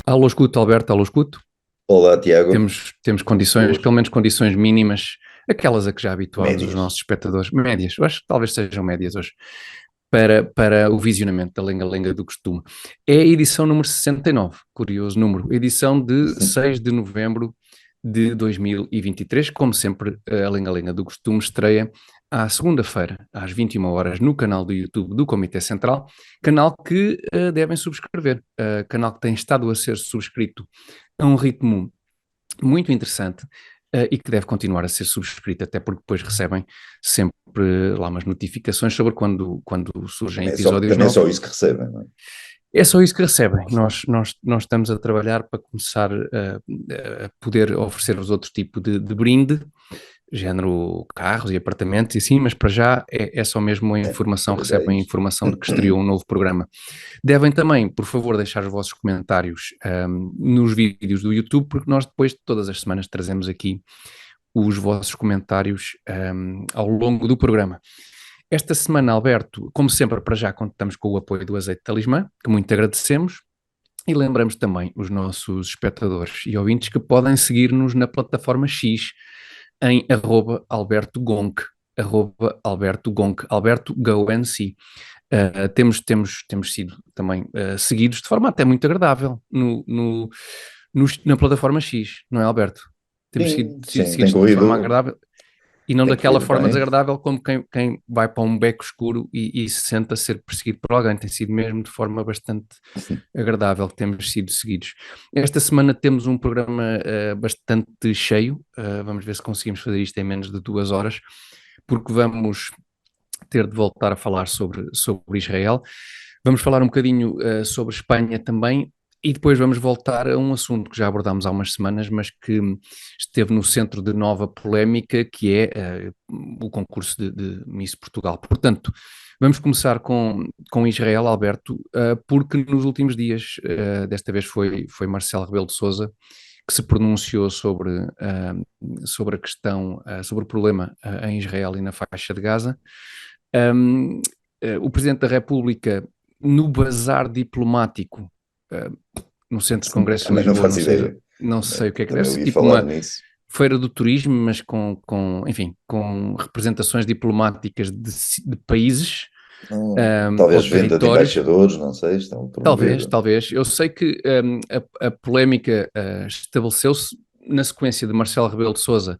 Alô, escuto, Alberto, alô, escuto. Olá, Tiago. Temos condições, Boas. pelo menos condições mínimas, aquelas a que já habituámos os Médias. nossos espectadores, médias, eu acho que talvez sejam médias hoje, para o visionamento da Lenga-Lenga do Costume. É a edição número 69, curioso número, edição de 6 de novembro de 2023. Como sempre, a Lenga-Lenga do Costume estreia à segunda-feira, às 21 horas, no canal do YouTube do Comitê Central, canal que devem subscrever, canal que tem estado a ser subscrito a um ritmo muito interessante, e que deve continuar a ser subscrito, até porque depois recebem sempre lá umas notificações sobre quando surgem episódios Também é só novos. isso que recebem, não é? É só isso que recebem. Nós estamos a trabalhar para começar a poder oferecer-vos outro tipo de brinde, género carros e apartamentos e assim, mas para já é só mesmo a informação, Para já é recebem a isto. informação de que estreou um novo programa. Devem também, por favor, deixar os vossos comentários nos vídeos do YouTube, porque nós depois, todas as semanas, trazemos aqui os vossos comentários ao longo do programa. Esta semana, Alberto, como sempre, para já contamos com o apoio do Azeite Talismã, que muito agradecemos, e lembramos também os nossos espectadores e ouvintes que podem seguir-nos na plataforma X em @AlbertoGonk, @AlbertoGonk, Alberto GoNC. Temos sido também seguidos de forma até muito agradável na plataforma X, não é, Alberto? Temos sido Sim, sim, seguidos de forma agradável e não tem daquela corrido forma bem. desagradável como quem vai para um beco escuro e se sente a ser perseguido por alguém. Tem sido mesmo de forma bastante agradável que temos sido seguidos. Esta semana temos um programa bastante cheio. Vamos ver se conseguimos fazer isto em menos de 2 horas, porque vamos ter de voltar a falar sobre Israel. Vamos falar um bocadinho sobre Espanha também, e depois vamos voltar a um assunto que já abordámos há umas semanas, mas que esteve no centro de nova polémica, que é o concurso de Miss Portugal. Portanto, vamos começar com Israel, Alberto, porque nos últimos dias, desta vez foi Marcelo Rebelo de Sousa, que se pronunciou sobre a questão, sobre o problema em Israel e na faixa de Gaza. O Presidente da República, no bazar diplomático, uh, no Centro de Congressos de Também não Lisboa, faço ideia. não sei o que é que deve Também ser, ouvi tipo falar uma nisso. feira do turismo, mas enfim, com representações diplomáticas de países, ou Talvez venda de territórios. embaixadores, não sei, estão a Talvez, promover. talvez. Eu sei que a polémica estabeleceu-se na sequência de Marcelo Rebelo de Sousa,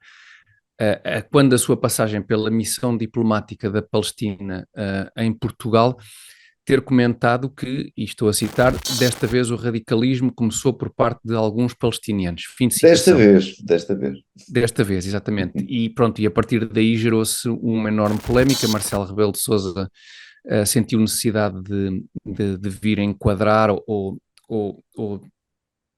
quando a sua passagem pela missão diplomática da Palestina em Portugal, ter comentado que, e estou a citar, desta vez o radicalismo começou por parte de alguns palestinianos. Fim de citação. Desta vez. Desta vez, exatamente. E pronto, e a partir daí gerou-se uma enorme polémica. Marcelo Rebelo de Sousa sentiu necessidade de vir enquadrar ou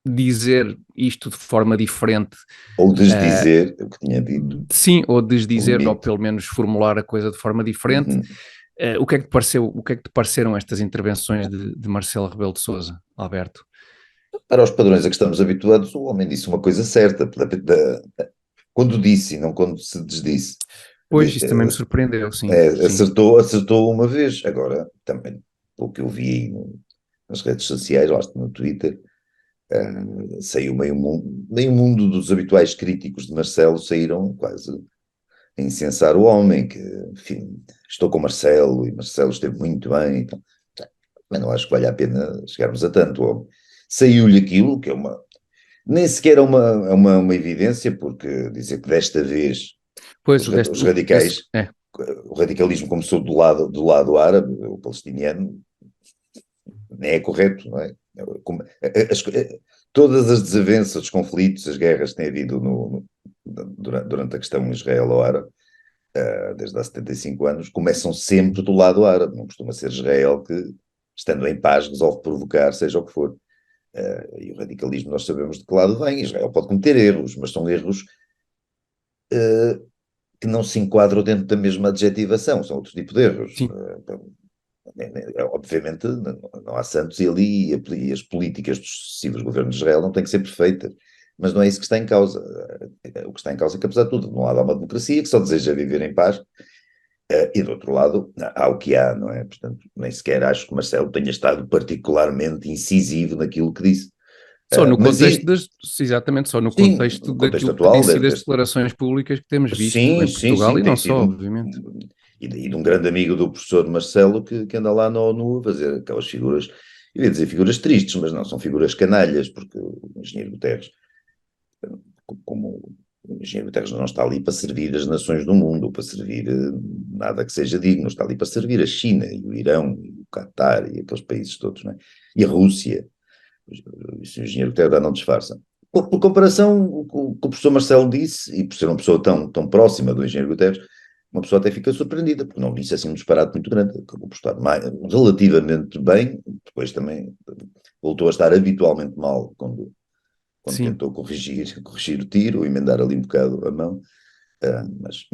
dizer isto de forma diferente. Ou uh, desdizer o que tinha dito, sim, ou o desdizer, ou limite. pelo menos formular a coisa de forma diferente. Uhum. O que é que te pareceu, o que é que te pareceram estas intervenções de Marcelo Rebelo de Sousa, Alberto? Para os padrões a que estamos habituados, o homem disse uma coisa certa, quando disse e não quando se desdisse. Pois, isso também me surpreendeu, sim, sim. Acertou uma vez. Agora, também, pelo que eu vi aí nas redes sociais, lá no Twitter, saiu meio mundo dos habituais críticos de Marcelo saíram quase a incensar o homem, que, enfim, estou com Marcelo e Marcelo esteve muito bem. Então, mas não acho que valha a pena chegarmos a tanto. Homem. Saiu-lhe aquilo, que é nem sequer é uma evidência, porque dizer que desta vez Pois, os radicais, é, o radicalismo começou do lado árabe, o palestiniano, nem é correto, não é? As- Todas as desavenças, os conflitos, as guerras que tem havido durante a questão Israelo-árabe, desde há 75 anos, começam sempre do lado árabe. Não costuma ser Israel que, estando em paz, resolve provocar, seja o que for. E o radicalismo, nós sabemos de que lado vem. Israel pode cometer erros, mas são erros que não se enquadram dentro da mesma adjetivação, são outro tipo de erros. sim, Obviamente, não há santos e ali e as políticas dos sucessivos governos de Israel não têm que ser perfeitas. mas não é isso que está em causa. O que está em causa é que, apesar de tudo, de um lado há uma democracia que só deseja viver em paz, e do outro lado há o que há, não é? Portanto, nem sequer acho que Marcelo tenha estado particularmente incisivo naquilo que disse. Só no Mas contexto exatamente, só no sim, contexto no contexto daquilo que têm atual sido deve as ter. declarações públicas que temos visto Sim, em sim, Portugal sim, e não tem só, sido obviamente. e de um grande amigo do professor Marcelo que anda lá na ONU a fazer aquelas figuras, eu ia dizer figuras tristes, mas não, são figuras canalhas, porque o engenheiro Guterres, como o engenheiro Guterres não está ali para servir as nações do mundo, ou para servir nada que seja digno, está ali para servir a China e o Irão e o Catar e aqueles países todos, não é? E a Rússia. Isso o engenheiro Guterres não disfarça. Por comparação, o que o professor Marcelo disse, e por ser uma pessoa tão próxima do engenheiro Guterres, uma pessoa até fica surpreendida, porque não disse assim um disparate muito grande, acabou por estar relativamente bem, depois também voltou a estar habitualmente mal quando Sim, tentou corrigir o tiro, ou emendar ali um bocado a mão, mas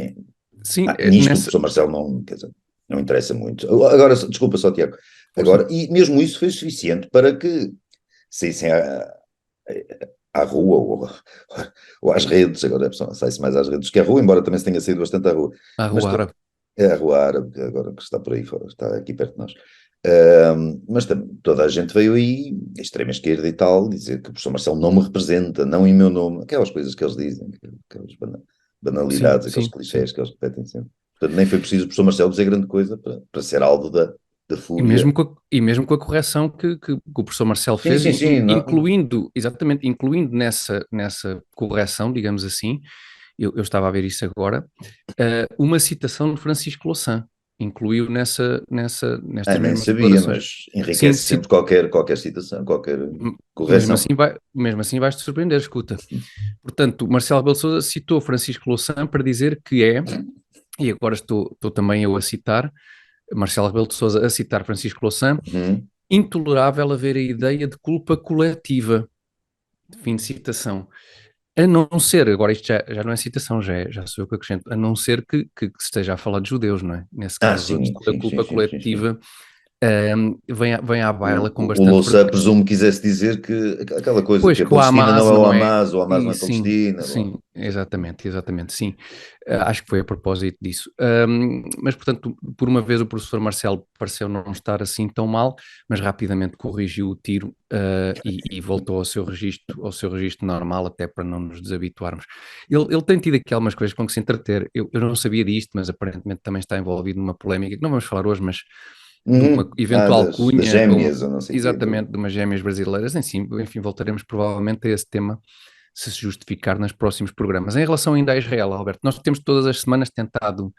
sim, nisto o nessa. professor Marcelo não, quer dizer, não interessa muito. Agora, desculpa só, Tiago, Força. agora, e mesmo isso foi suficiente para que saíssem à rua ou às redes, agora a pessoa sai-se mais às redes que à rua, embora também se tenha saído bastante à rua, A mas Rua Árabe. é a rua árabe, agora que está por aí fora, está aqui perto de nós. Mas toda a gente veio aí, a extrema esquerda e tal, dizer que o professor Marcelo não me representa, não em meu nome, aquelas coisas que eles dizem, aquelas Sim, banalidades, aqueles sim, sim. clichés que eles repetem sempre. Portanto, nem foi preciso o professor Marcelo dizer grande coisa para ser alvo da fúria. E mesmo com a correção que o professor Marcelo Sim, fez, sim, sim. Não, incluindo, exatamente, incluindo nessa correção, digamos assim, eu estava a ver isso agora, uma citação de Francisco Louçã, incluiu nestas nem mesmas sabia, declarações. mas Sim, enriquece sempre qualquer citação, qualquer correção. mesmo assim vais-te surpreender, escuta. Portanto, Marcelo Rebelo de Sousa citou Francisco Louçã para dizer que é, e agora estou também eu a citar, Marcelo Rebelo de Sousa a citar Francisco Louçã, Uhum. intolerável haver a ideia de culpa coletiva. Fim de citação. A não ser, agora isto já não é citação, já sou eu que acrescento, a não ser que se esteja a falar de judeus, não é? Nesse caso, Sim, a sim, sim, culpa sim, sim, sim. coletiva vem à baila com O bastante Louçã, frequência. presumo, quisesse dizer que aquela coisa Pois que a que o Palestina não Hamas é o não é. Hamas, o Hamas não E é sim, Palestina. Blá. sim, exatamente, sim. Acho que foi a propósito disso. Mas, portanto, por uma vez o professor Marcelo pareceu não estar assim tão mal, mas rapidamente corrigiu o tiro e voltou ao seu registro normal, até para não nos desabituarmos. Ele tem tido aqui algumas coisas com que se entreter. Eu não sabia disto, mas aparentemente também está envolvido numa polémica, que não vamos falar hoje, mas de uma Uhum. eventual Das cunha, gêmeas, ou não sei o quê. exatamente, de umas gêmeas brasileiras. Enfim, voltaremos provavelmente a esse tema se justificar nos próximos programas. Em relação ainda a Israel, Alberto, nós temos todas as semanas tentado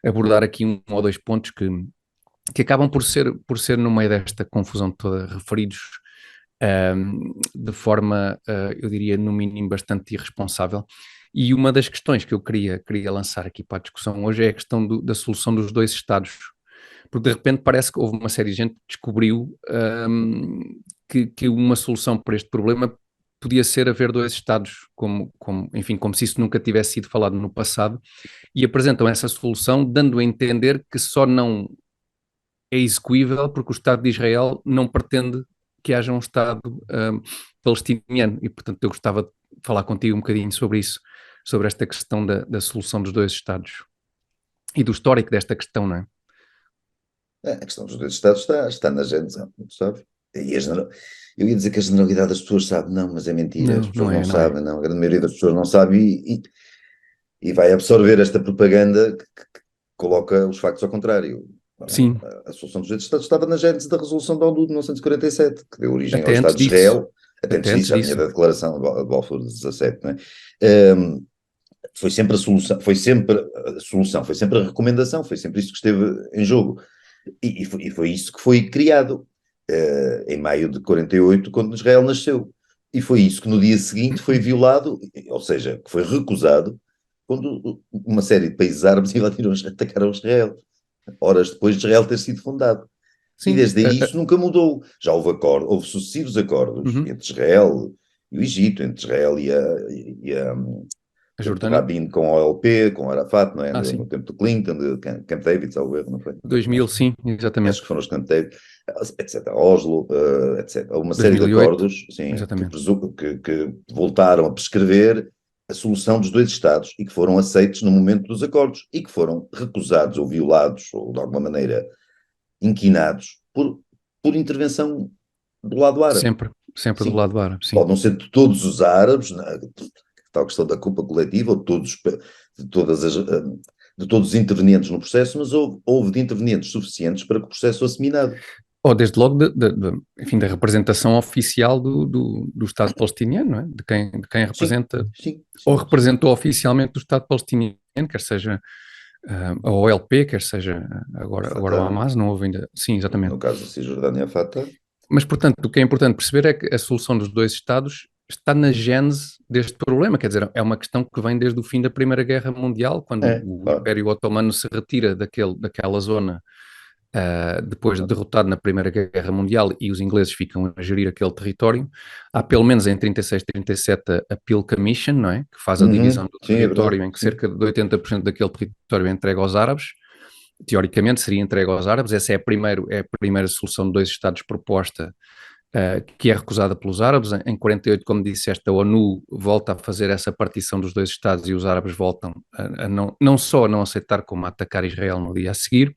abordar aqui um ou dois pontos que acabam por ser no meio desta confusão toda referidos de forma, eu diria, no mínimo, bastante irresponsável. E uma das questões que eu queria lançar aqui para a discussão hoje é a questão da solução dos dois Estados, porque de repente parece que houve uma série de gente que descobriu que uma solução para este problema podia ser haver dois Estados, enfim, como se isso nunca tivesse sido falado no passado, e apresentam essa solução dando a entender que só não é execuível porque o Estado de Israel não pretende que haja um Estado palestiniano, e portanto eu gostava de falar contigo um bocadinho sobre isso, sobre esta questão da solução dos dois Estados e do histórico desta questão, não é? A questão dos dois Estados está na gente, sabe? E eu ia dizer que a generalidade das pessoas sabe, não, mas é mentira, as Não, pessoas não não é, não é. sabem, não, a grande maioria das pessoas não sabe e vai absorver esta propaganda que coloca os factos ao contrário. Sim, A solução dos dois Estados estava na gênese da Resolução da ONU de 1947, que deu origem ao até antes Estado de disso, Israel. Até antes até disso antes já vinha disso. da Declaração de Balfour de 17, não é? Foi sempre a solução, foi sempre a recomendação, foi sempre isso que esteve em jogo. E foi isso que foi criado em maio de 48, quando Israel nasceu. E foi isso que no dia seguinte foi violado, ou seja, que foi recusado, quando uma série de países árabes atacaram Israel, horas depois de Israel ter sido fundado. E Sim, desde aí isso nunca mudou. Já houve sucessivos acordos uhum, entre Israel e o Egito, entre Israel e a A tempo de Jordânia? Rabin com a OLP, com Arafat, não é? Ah, No sim. tempo do Clinton, de Camp David, salvo erro, não foi? 2000, sim, Acho exatamente. que foram os Camp David, etc. Oslo, etc. Houve uma série de 2008, acordos, sim, exatamente. que voltaram a prescrever a solução dos dois Estados e que foram aceitos no momento dos acordos e que foram recusados ou violados ou de alguma maneira inquinados por intervenção do lado árabe. Sempre, sempre do Sim, lado árabe, sim. pode não ser de todos os árabes, tal questão da culpa coletiva, ou de de todos os intervenientes no processo, mas houve de intervenientes suficientes para que o processo fosse minado. Ou desde logo, enfim, da representação oficial do Estado palestiniano, não é? De quem Sim, representa, sim, ou sim, sim. representou oficialmente o Estado palestiniano, quer seja a OLP, quer seja A agora o Fatah, Hamas, não houve ainda. Sim, exatamente. no caso da Cisjordânia, a Fatah. Mas, portanto, o que é importante perceber é que a solução dos dois Estados está na gênese deste problema, quer dizer, é uma questão que vem desde o fim da Primeira Guerra Mundial, quando o Claro. Império Otomano se retira daquela zona, depois de derrotado na Primeira Guerra Mundial, e os ingleses ficam a gerir aquele território. Há pelo menos em 36, 37 a Peel Commission, não é? Que faz a divisão do Sim, é verdade. território, em que Sim. cerca de 80% daquele território é entregue aos árabes. Teoricamente seria entregue aos árabes. Essa é a primeira solução de dois Estados proposta, que é recusada pelos árabes. Em 48, como disseste, a ONU volta a fazer essa partição dos dois Estados e os árabes voltam a não só a não aceitar, como a atacar Israel no dia a seguir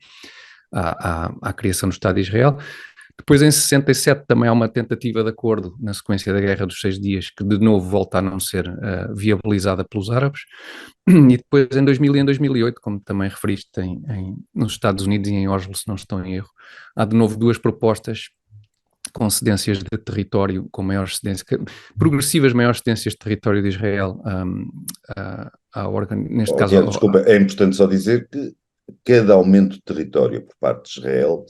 à criação do Estado de Israel. Depois, em 67, também há uma tentativa de acordo na sequência da Guerra dos Seis Dias, que de novo volta a não ser viabilizada pelos árabes. E depois, em 2000 e em 2008, como também referiste, nos Estados Unidos e em Oslo, se não estou em erro, há de novo duas propostas com cedências de território, com maiores cedências, progressivas maiores cedências de território de Israel, neste Oh, caso, Tiago, desculpa, é importante só dizer que cada aumento de território por parte de Israel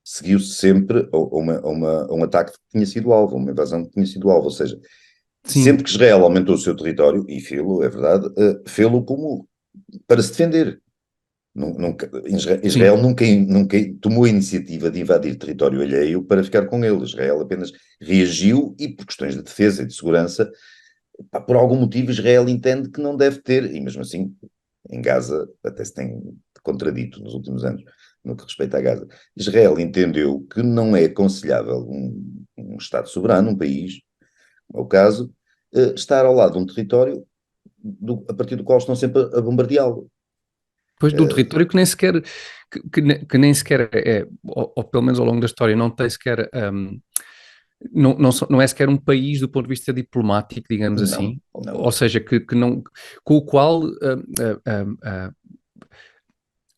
seguiu-se sempre a um ataque que tinha sido alvo, uma invasão que tinha sido alvo, ou seja, sim, sempre que Israel aumentou o seu território, e fê-lo, é verdade, fê-lo como para se defender. sim. Israel nunca tomou a iniciativa de invadir território alheio para ficar com ele. Israel apenas reagiu e, por questões de defesa e de segurança, por algum motivo, Israel entende que não deve ter, e mesmo assim, em Gaza, até se tem contradito nos últimos anos, no que respeita a Gaza. Israel entendeu que não é aconselhável um Estado soberano, um país, no caso, estar ao lado de um território a partir do qual estão sempre a bombardeá-lo. Depois de um Uh, território que nem sequer, que nem sequer ou pelo menos ao longo da história, não tem sequer, não é sequer um país do ponto de vista diplomático, digamos não, assim, ou não. seja, que não, com o qual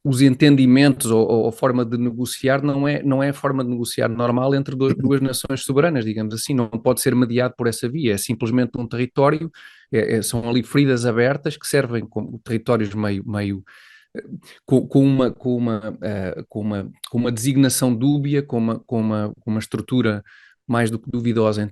os entendimentos ou a forma de negociar não é a forma de negociar normal entre duas nações soberanas, digamos assim, não pode ser mediado por essa via, é simplesmente um território, são ali feridas abertas que servem como territórios meio com uma designação dúbia, com uma estrutura mais do que duvidosa em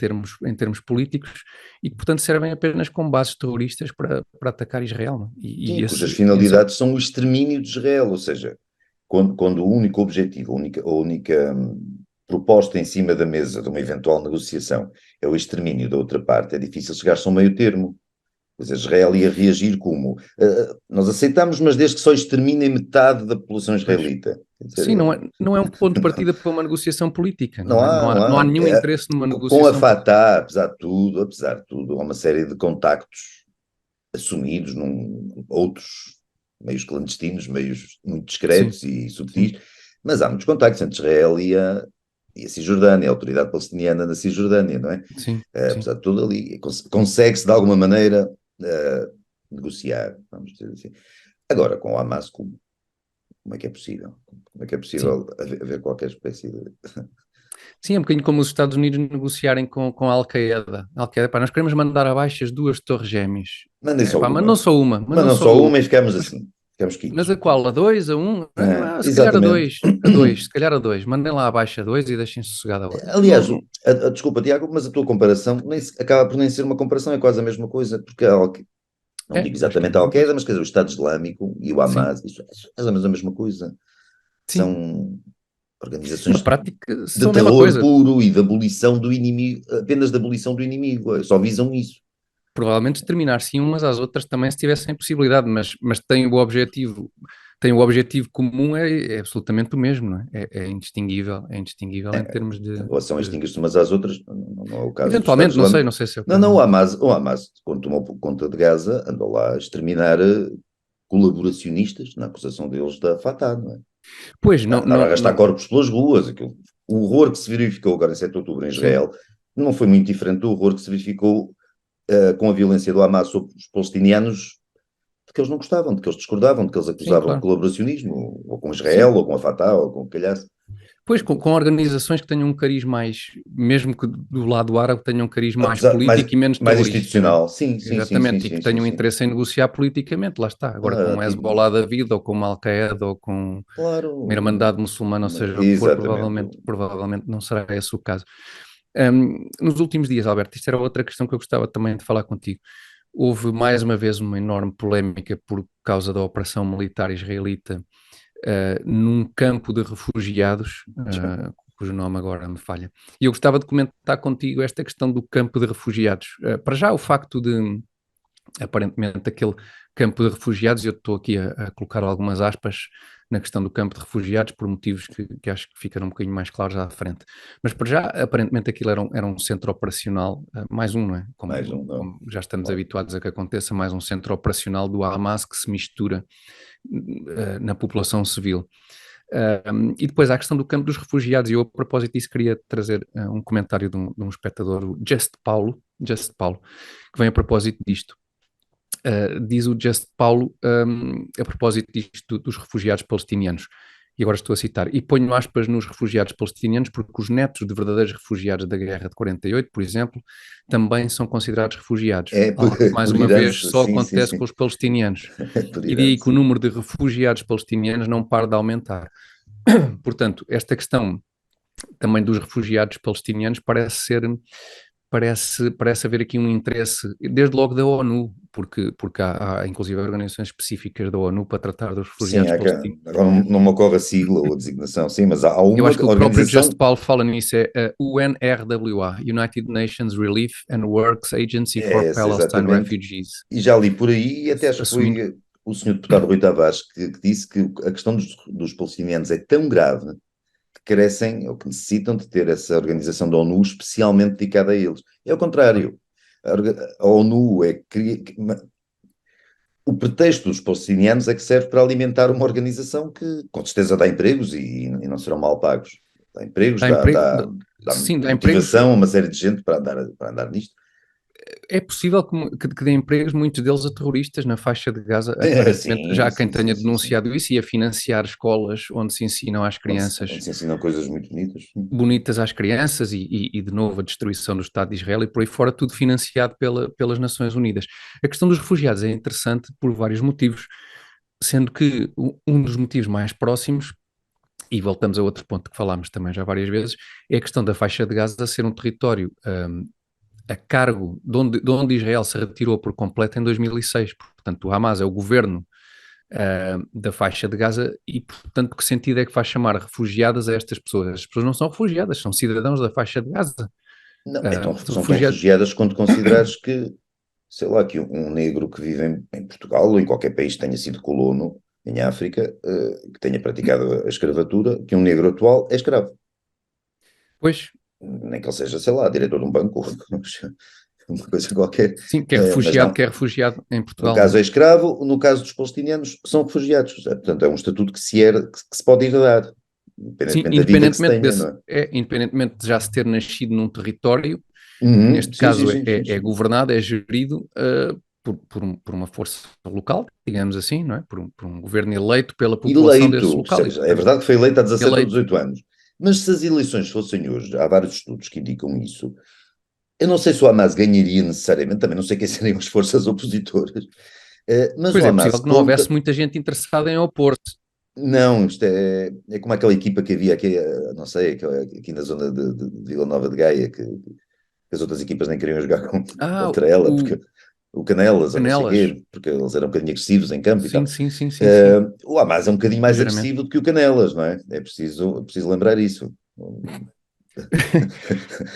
termos políticos, e que, portanto, servem apenas como bases terroristas para atacar Israel. Não? E Sim, cujas esse finalidades são o extermínio de Israel, ou seja, quando o único objetivo, a única proposta em cima da mesa de uma eventual negociação é o extermínio da outra parte, é difícil chegar-se a um meio termo. Pois Israel ia reagir como? Nós aceitamos, mas desde que só exterminem metade da população pois, israelita. Quer sim, dizer, não é um ponto de partida para uma negociação política, não não é? há, Não não há, não há há. nenhum interesse numa Com a negociação política. Fatah, apesar de tudo, há uma série de contactos assumidos, outros meios clandestinos, meios muito Sim, discretos e sim, subtis, mas há muitos contactos entre Israel e a Cisjordânia, a autoridade palestiniana na Cisjordânia, não é? sim, sim. Apesar de tudo ali, consegue-se de alguma maneira negociar, vamos dizer assim. Agora, com o Hamas, como é que é possível? Como é que é Sim. possível haver qualquer espécie de... Sim, é um bocadinho como os Estados Unidos negociarem com a Al-Qaeda. Al-Qaeda, pá, nós queremos mandar abaixo as duas torres gêmeas. Mandem só Pá, mandam uma. só uma, mandam Mandam só só duas. uma e ficamos Mas, assim, ficamos mas quites. a qual? A dois? A um? Se calhar a Exatamente. dois. A dois, se calhar a dois. Mandem lá abaixo a dois e deixem sossegado agora. Aliás, desculpa, Tiago, mas a tua comparação acaba por nem ser uma comparação, é quase a mesma coisa, porque não digo Acho que é a exatamente a mesma coisa. Al-Qaeda, mas quer dizer, o Estado Islâmico e o Sim, Hamas, isso é mais ou menos a mesma coisa. sim. São Na organizações prática, de são a mesma terror coisa. puro e de abolição do inimigo, apenas de abolição do inimigo, só visam isso. provavelmente exterminar-se umas às outras também se tivessem possibilidade, mas tem o objetivo comum, é absolutamente o mesmo, não é? É indistinguível em termos Em relação a de- extinguir-se umas às outras, não é o caso dos Estados Eventualmente, Unidos. não sei se é o Não, caso. não, o Hamas, quando tomou conta de Gaza, andou lá a exterminar colaboracionistas na acusação deles da Fatah, não é? Pois, Andaram a arrastar corpos pelas ruas. O horror que se verificou agora em 7 de outubro em sim, Israel não foi muito diferente do horror que se verificou com a violência do Hamas sobre os palestinianos, de que eles não gostavam, de que eles discordavam, de que eles sim, acusavam de claro. colaboracionismo, ou com Sim. Israel, ou com a Fatah, ou com o calhaço. Pois, com organizações que tenham um cariz mais, mesmo que do lado árabe, tenham um cariz mais Apesar, político e menos mais terrorista, não é? institucional, sim, sim, sim, sim, Exatamente, e que sim, sim, tenham sim. interesse em negociar politicamente, lá está. Agora com o Tipo, Hezbollah da vida, ou com o Al-Qaeda, ou com uma claro, Irmandade Muçulmana, ou seja o que for, exatamente. provavelmente não será esse o caso. Nos últimos dias, Alberto, isto era outra questão que eu gostava também de falar contigo. Houve mais uma vez uma enorme polémica por causa da operação militar israelita num campo de refugiados, cujo nome agora me falha. E eu gostava de comentar contigo esta questão do campo de refugiados. Para já, o facto de, aparentemente, aquele campo de refugiados, eu estou aqui a colocar algumas aspas na questão do campo de refugiados por motivos que acho que ficaram um bocadinho mais claros à frente. Mas para já, aparentemente, aquilo era um centro operacional, mais um, não é? Mais um, não. Como já estamos Claro. habituados a que aconteça, mais um centro operacional do Hamas que se mistura na população civil. E depois há a questão do campo dos refugiados, e eu a propósito disso queria trazer um comentário de um espectador, o Just Paulo, que vem a propósito disto. Diz o Just Paulo, a propósito disto dos refugiados palestinianos, e agora estou a citar, e ponho aspas nos refugiados palestinianos porque os netos de verdadeiros refugiados da Guerra de 48, por exemplo, também são considerados refugiados, É algo que mais por uma vez herança, só sim, sim, acontece com sim. os palestinianos. Por E daí que o herança. número de refugiados palestinianos não para de aumentar. Portanto, esta questão também dos refugiados palestinianos parece haver aqui um interesse, desde logo da ONU, porque há inclusive organizações específicas da ONU para tratar dos Sim, refugiados palestinianos. agora não me ocorre a sigla ou a designação, sim, mas há Eu uma acho que o próprio Just organização, Paul fala nisso, é a UNRWA, United Nations Relief and Works Agency é for essa Palestine exatamente, Refugees, e já li por aí, e até acho que assumindo. foi o senhor deputado Rui Tavares que disse que a questão dos palestinianos é tão grave que carecem ou que necessitam de ter essa organização da ONU especialmente dedicada a eles. É o contrário. A ONU o pretexto dos palestinianos é que serve para alimentar uma organização que com certeza dá empregos e não serão mal pagos. Dá empregos, Dá emprego, dá sim, dá empregos. motivação a uma série de gente para andar nisto. É possível que dê empregos, muitos deles a terroristas na faixa de Gaza. É, Aparentemente, já sim, há quem sim, sim, tenha sim, sim. denunciado isso e a financiar escolas onde se ensinam às crianças Onde se ensinam coisas muito bonitas. bonitas às crianças e, de novo a destruição do Estado de Israel e por aí fora, tudo financiado pelas Nações Unidas. A questão dos refugiados é interessante por vários motivos, sendo que um dos motivos mais próximos, e voltamos a outro ponto que falámos também já várias vezes, é a questão da faixa de Gaza ser um território a cargo de onde Israel se retirou por completo em 2006. Portanto, o Hamas é o governo da faixa de Gaza e, portanto, que sentido é que faz chamar refugiadas a estas pessoas? As pessoas não são refugiadas, são cidadãos da faixa de Gaza. Não, São são tão refugiados. refugiadas quando considerares que, sei lá, que um negro que vive em Portugal ou em qualquer país que tenha sido colono, em África, que tenha praticado a escravatura, que um negro atual é escravo. Pois, Nem que ele seja, sei lá, diretor de um banco, uma coisa qualquer, sim, mas não. que é refugiado em No Portugal, não caso é? é escravo, no caso dos palestinianos são refugiados. Portanto, é um estatuto que se pode herdar, Sim, independentemente da vida que se tenha, não é? independentemente de já se ter nascido num território, que Uhum. neste Sim, sim, caso sim, sim, é sim. governado, é gerido por uma força local, digamos assim, não é? Por um governo eleito pela população desse Eleito, local e, é portanto, verdade que foi eleito há 17 ou eleito. 18 anos, mas se as eleições fossem hoje, há vários estudos que indicam isso, eu não sei se o Hamas ganharia necessariamente, também não sei quem seriam as forças opositoras, mas Pois o é Hamas possível que não houvesse conta. muita gente interessada em opor-se. Não, isto é como aquela equipa que havia aqui, não sei, aqui na zona de Vila Nova de Gaia, que as outras equipas nem queriam jogar Ah, contra ela, o porque o Canelas, ou não sei o Canelas. quê, porque eles eram um bocadinho agressivos em campo e tal. Sim, sim, sim, sim, sim. O Hamas é um bocadinho mais Ligeiramente. agressivo do que o Canelas, não é? É preciso lembrar isso.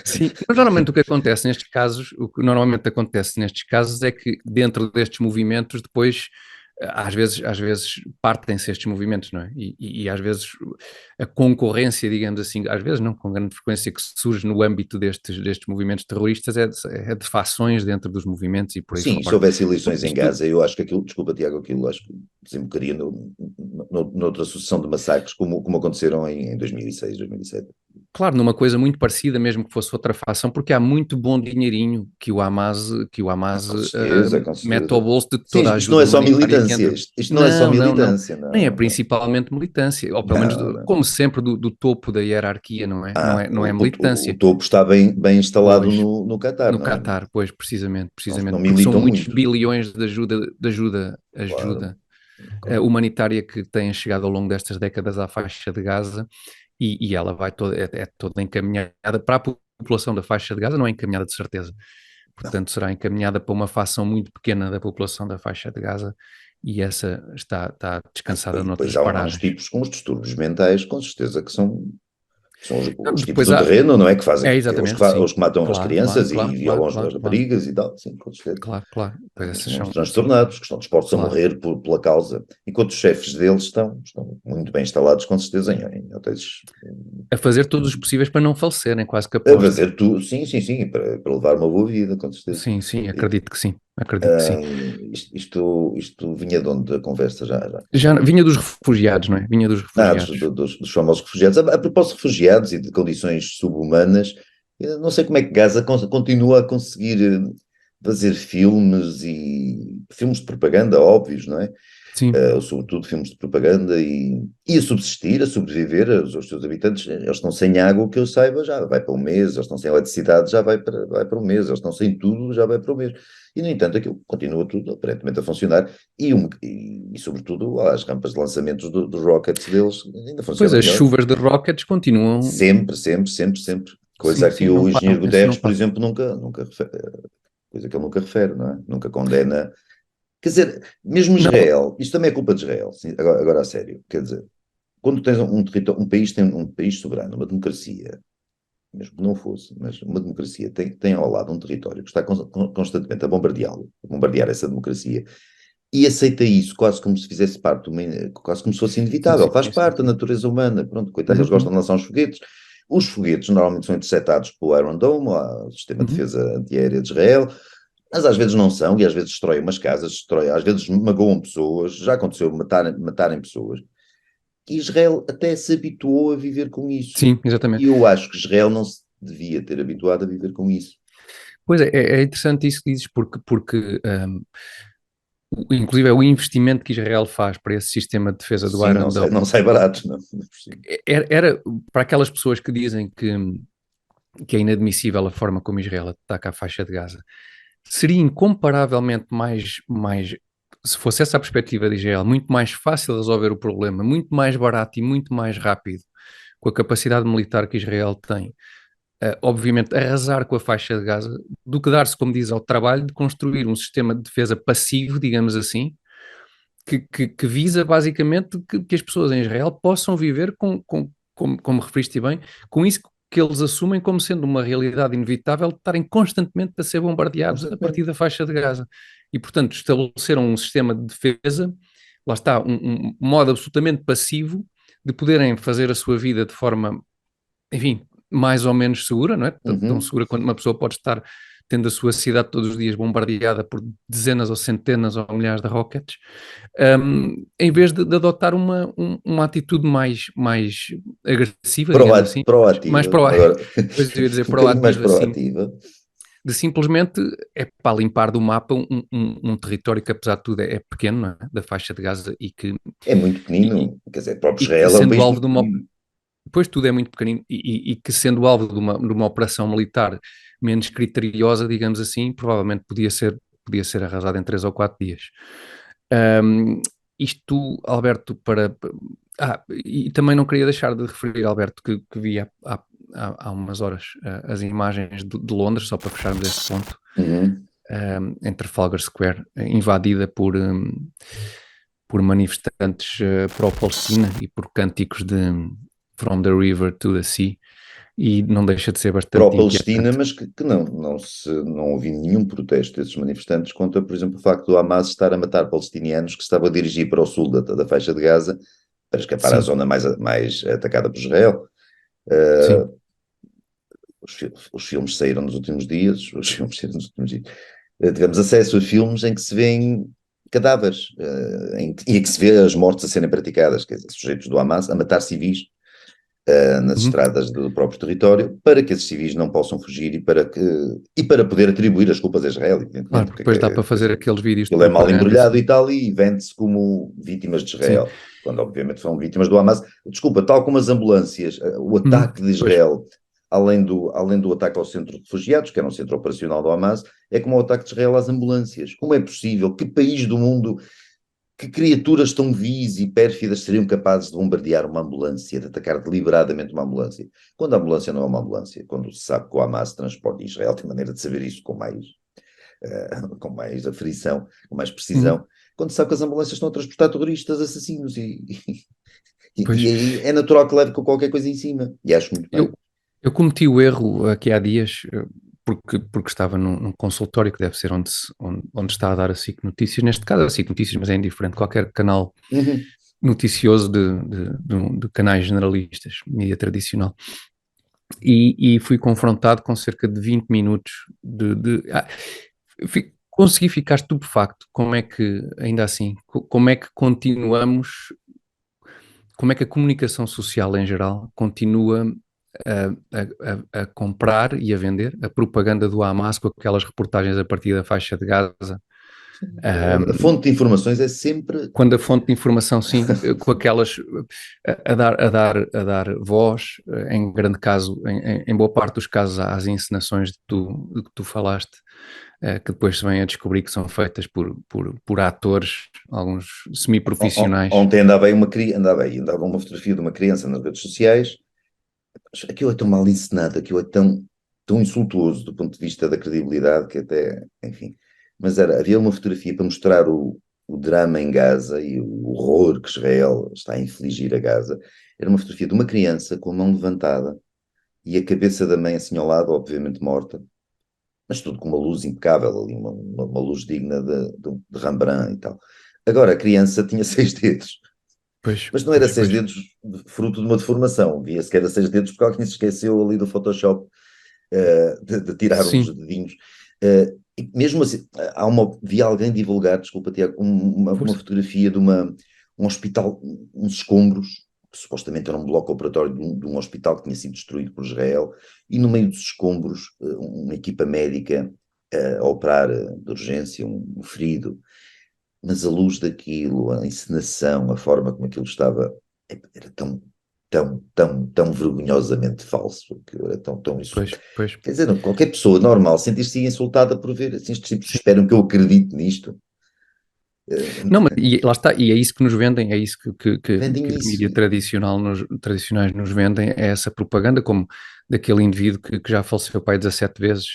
Sim, mas normalmente o que acontece nestes casos, o que normalmente acontece nestes casos é que dentro destes movimentos depois às vezes partem-se estes movimentos, não é? E às vezes a concorrência, digamos assim, às vezes não com grande frequência que surge no âmbito destes movimentos terroristas é de fações dentro dos movimentos e por aí Sim, se fora. houvesse eleições em Isto, Gaza, eu acho que aquilo, desculpa, Tiago, aquilo acho que desembocaria noutra sucessão de massacres, como aconteceram em 2006, 2007. claro, numa coisa muito parecida, mesmo que fosse outra facção, porque há muito bom dinheirinho que o Hamas Com certeza, com mete ao certeza. bolso de Sim, toda a isto não ajuda é só humanitária que militância, entra. isto não é só Não, não, não. militância, Nem é não, não, principalmente militância, ou pelo menos, não, não. como sempre, do topo da hierarquia, não é? Não Ah, é, não é o militância. topo está bem instalado Pois, no Qatar, no não é? Catar, pois, precisamente, Não precisamente, porque são militam muitos muito, bilhões de claro. ajuda humanitária que têm chegado ao longo destas décadas à faixa de Gaza e ela vai toda, é toda encaminhada para a população da faixa de Gaza, não é encaminhada de certeza, portanto será encaminhada para uma fação muito pequena da população da faixa de Gaza e essa está descansada E depois noutras há uns paragens. tipos com os distúrbios mentais, com certeza que são Não, os tipos depois do há, terreno, não é? Que fazem, é que é exatamente, sim, os que matam as claro, claro, crianças claro, e claro, violam claro, as claro, raparigas e tal, sim, com certeza. claro, claro, pois essas São uns são, sim, transtornados, que estão dispostos a claro. morrer pela causa, enquanto os chefes deles estão muito bem instalados, com certeza, em hotéis. A fazer todos os possíveis para não falecerem, quase que A aposto. fazer tudo, sim, sim, sim, para levar uma boa vida, com certeza. Sim, sim, E, acredito que sim, acredito que sim. ah, isto vinha de onde a conversa já. Já vinha dos refugiados, não é? Vinha dos Dos, refugiados. dos famosos refugiados. A propósito de refugiados e de condições subhumanas, eu não sei como é que Gaza continua a conseguir fazer filmes de propaganda, óbvios, não é? Sim, Sobretudo filmes de propaganda e a subsistir, a sobreviver, os seus habitantes, eles estão sem água, que eu saiba, já vai para um mês, eles estão sem eletricidade, já vai para um mês, eles estão sem tudo, já vai para um mês. E, no entanto, aquilo continua tudo aparentemente a funcionar sobretudo, as rampas de lançamentos dos rockets deles ainda pois funcionam as melhor. chuvas de rockets continuam. Sempre, sempre, sempre, sempre. Coisa Sim, que sim, o não engenheiro param, esse não Guterres, por para. exemplo, nunca refere, coisa que ele nunca refere, não é? Nunca condena. Quer dizer, mesmo Não, Israel, isto também é culpa de Israel, sim, agora a sério, quer dizer, quando tens um país tem um país soberano, uma democracia, mesmo que não fosse, mas uma democracia tem ao lado um território que está constantemente a bombardeá-lo, a bombardear essa democracia, e aceita isso quase como se fizesse parte, quase como se fosse sim, inevitável, sim, faz sim, parte da sim. natureza humana, pronto, coitado, eles Uhum, gostam uhum, de lançar uns foguetes. Os foguetes normalmente são interceptados pelo Iron Dome, o sistema de uhum. defesa antiaérea de Israel, mas às vezes não são, e às vezes destroem umas casas, às vezes magoam pessoas, já aconteceu matarem pessoas. E Israel até se habituou a viver com isso. Sim, E exatamente. eu acho que Israel não se devia ter habituado a viver com isso. Pois é interessante isso que dizes, porque inclusive é o investimento que Israel faz para esse sistema de defesa do Sim, Iron Dome. não sai barato, não. Era para aquelas pessoas que dizem que é inadmissível a forma como Israel ataca a faixa de Gaza. Seria incomparavelmente mais, se fosse essa a perspectiva de Israel, muito mais fácil resolver o problema, muito mais barato e muito mais rápido com a capacidade militar que Israel tem, obviamente arrasar com a faixa de Gaza, do que dar-se, como diz, ao trabalho de construir um sistema de defesa passivo, digamos assim, que visa basicamente que as pessoas em Israel possam viver como referiste bem, com isso que eles assumem como sendo uma realidade inevitável de estarem constantemente a ser bombardeados a partir da faixa de Gaza. E, portanto, estabeleceram um sistema de defesa, lá está, um modo absolutamente passivo de poderem fazer a sua vida de forma, enfim, mais ou menos segura, não é? Tão Uhum. segura quanto uma pessoa pode estar tendo a sua cidade todos os dias bombardeada por dezenas ou centenas ou milhares de rockets, em vez de adotar uma atitude mais agressiva, digamos assim, mais Proativa, agora pois eu ia dizer um bocadinho mais proativa, assim, proativa. de simplesmente é para limpar do mapa um território que apesar de tudo é pequeno, não é? Da faixa de Gaza É muito e, pequenino, quer dizer, o próprio e que Israel é um sendo país alvo muito de uma, pequenino. depois tudo é muito pequenino e que sendo alvo de uma operação militar menos criteriosa, digamos assim, provavelmente podia ser arrasado em 3 ou 4 dias. Um, Isto, Alberto, e também não queria deixar de referir, Alberto, que vi há umas horas as imagens de Londres, só para fecharmos este ponto, Uhum. em Trafalgar Square, invadida por manifestantes pró-Palestina e por cânticos de From the River to the Sea, e não deixa de ser bastante pró-Palestina, inquietante. mas que não houve nenhum protesto desses manifestantes contra, por exemplo, o facto do Hamas estar a matar palestinianos que estavam a dirigir para o sul da faixa de Gaza para escapar à Sim, zona mais atacada por Israel. sim. Os filmes saíram nos últimos dias, tivemos acesso a filmes em que se vêem cadáveres e em que se vê as mortes a serem praticadas, quer dizer, sujeitos do Hamas a matar civis nas Uhum. estradas do próprio território, para que esses civis não possam fugir e para poder atribuir as culpas a Israel, Claro, evidentemente, porque porque depois dá para fazer aqueles vídeos de ele é mal propaganda, embrulhado assim. e tal, e vende-se como vítimas de Sim. Israel, quando obviamente foram vítimas do Hamas. Desculpa, tal como as ambulâncias, o Uhum. ataque de Pois, Israel, além do ataque ao centro de refugiados, que era um centro operacional do Hamas, é como o ataque de Israel às ambulâncias. Como é possível? Que país do mundo, que criaturas tão vis e pérfidas seriam capazes de bombardear uma ambulância, de atacar deliberadamente uma ambulância? Quando a ambulância não é uma ambulância, quando se sabe que o Hamas transporta, e Israel tem maneira de saber isso com mais aferição, com mais uhum. precisão, quando se sabe que as ambulâncias estão a transportar terroristas, assassinos, e Pois. aí é natural que leve com qualquer coisa em cima, e acho muito bem. Eu cometi o erro aqui há dias, porque estava num consultório que deve ser onde está a dar a SIC Notícias, neste caso a SIC Notícias, mas é indiferente, qualquer canal Uhum. noticioso de canais generalistas, mídia tradicional. E fui confrontado com cerca de 20 minutos consegui ficar estupefacto como é que, ainda assim, como é que continuamos, como é que a comunicação social em geral continua a comprar e a vender a propaganda do Hamas com aquelas reportagens a partir da faixa de Gaza. A Um, fonte de informações é sempre. quando a fonte de informação, sim, com aquelas a dar voz, em grande caso, em boa parte dos casos, às encenações de que tu falaste, que depois se vem a descobrir que são feitas por atores, alguns semi-profissionais. Ontem andava uma fotografia de uma criança nas redes sociais. Aquilo é tão mal encenado, aquilo é tão insultuoso do ponto de vista da credibilidade que até, enfim. Mas havia uma fotografia para mostrar o drama em Gaza e o horror que Israel está a infligir a Gaza. Era uma fotografia de uma criança com a mão levantada e a cabeça da mãe assim ao lado, obviamente morta, mas tudo com uma luz impecável ali, uma luz digna de Rembrandt e tal. Agora, a criança tinha 6 dedos, Pois, mas não era pois, 6 dedos fruto de uma deformação, via-se que era 6 dedos porque alguém se esqueceu ali do Photoshop de tirar um dos sim, dedinhos. E mesmo assim, vi alguém divulgar, desculpa, Tiago, uma força. fotografia de um hospital, uns escombros, que supostamente era um bloco operatório de um hospital que tinha sido destruído por Israel, e no meio dos escombros, uma equipa médica a operar de urgência um ferido, mas a luz daquilo, a encenação, a forma como aquilo estava, era tão vergonhosamente falso, aquilo era tão isso. Pois, pois. Quer dizer, qualquer pessoa normal sentir-se insultada por ver, assim, estes tipos Sim. esperam que eu acredite nisto. Não, mas lá está, e é isso que nos vendem, é isso Vendem que a isso. mídia tradicionais nos vendem, é essa propaganda, como daquele indivíduo que já faleceu pai 17 vezes,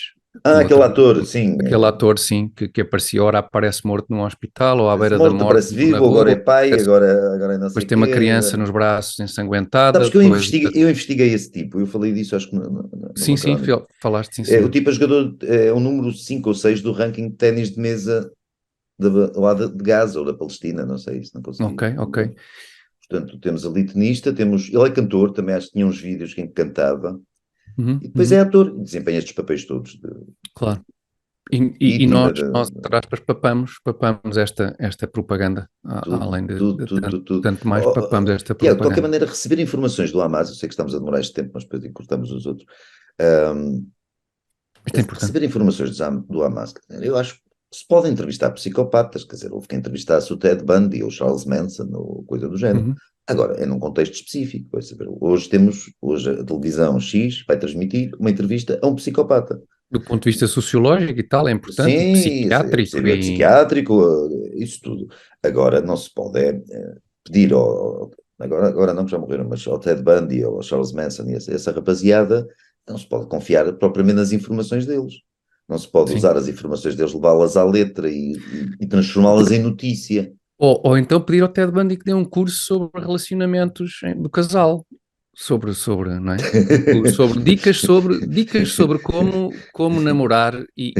no Aquele outro ator, dia, sim, aquele ator, sim, que aparecia, ora aparece morto num hospital, ou à parece beira da morto, morte parece na vivo, agora é rua, pai, agora é não depois sei o tem uma quê. criança nos braços Sabes ensanguentada, que eu depois... investiguei, eu investiguei esse tipo, eu falei disso acho que Sim, numa sim, crónica. falaste, sim, O senhor. tipo é jogador, é o número 5 ou 6 do ranking de ténis de mesa lá de Gaza ou da Palestina, não sei se não Ok, consegui. ok. Portanto, temos ali tenista, ele é cantor, também acho que tinha uns vídeos em que cantava, Uhum, e depois é uhum, ator, e desempenha estes papéis todos de claro. E vítima, nós, entre aspas, papamos esta propaganda, tudo, além tudo, de tudo, tanto, tudo, tudo. tanto mais papamos esta Tiago, de qualquer propaganda. maneira, receber informações do Hamas, eu sei que estamos a demorar este tempo, mas depois encurtamos os outros. Ahm, Isto é importante. Receber informações do Hamas, eu acho que se pode entrevistar psicopatas, quer dizer, houve quem entrevistasse o Ted Bundy ou Charles Manson ou coisa do género. Uhum. Agora, é num contexto específico. Vai saber. Hoje a televisão X vai transmitir uma entrevista a um psicopata. Do ponto de vista sociológico e tal, é importante, e Sim, psiquiátrico, é e psiquiátrico, isso tudo. Agora, não se pode pedir agora não, que já morreram, mas ao Ted Bundy ou ao Charles Manson e essa rapaziada, não se pode confiar propriamente nas informações deles. Não se pode sim. usar as informações deles, levá-las à letra e transformá-las em notícia. Ou então pedir ao Ted Bundy que dê um curso sobre relacionamentos do casal, não é? Dicas sobre como namorar e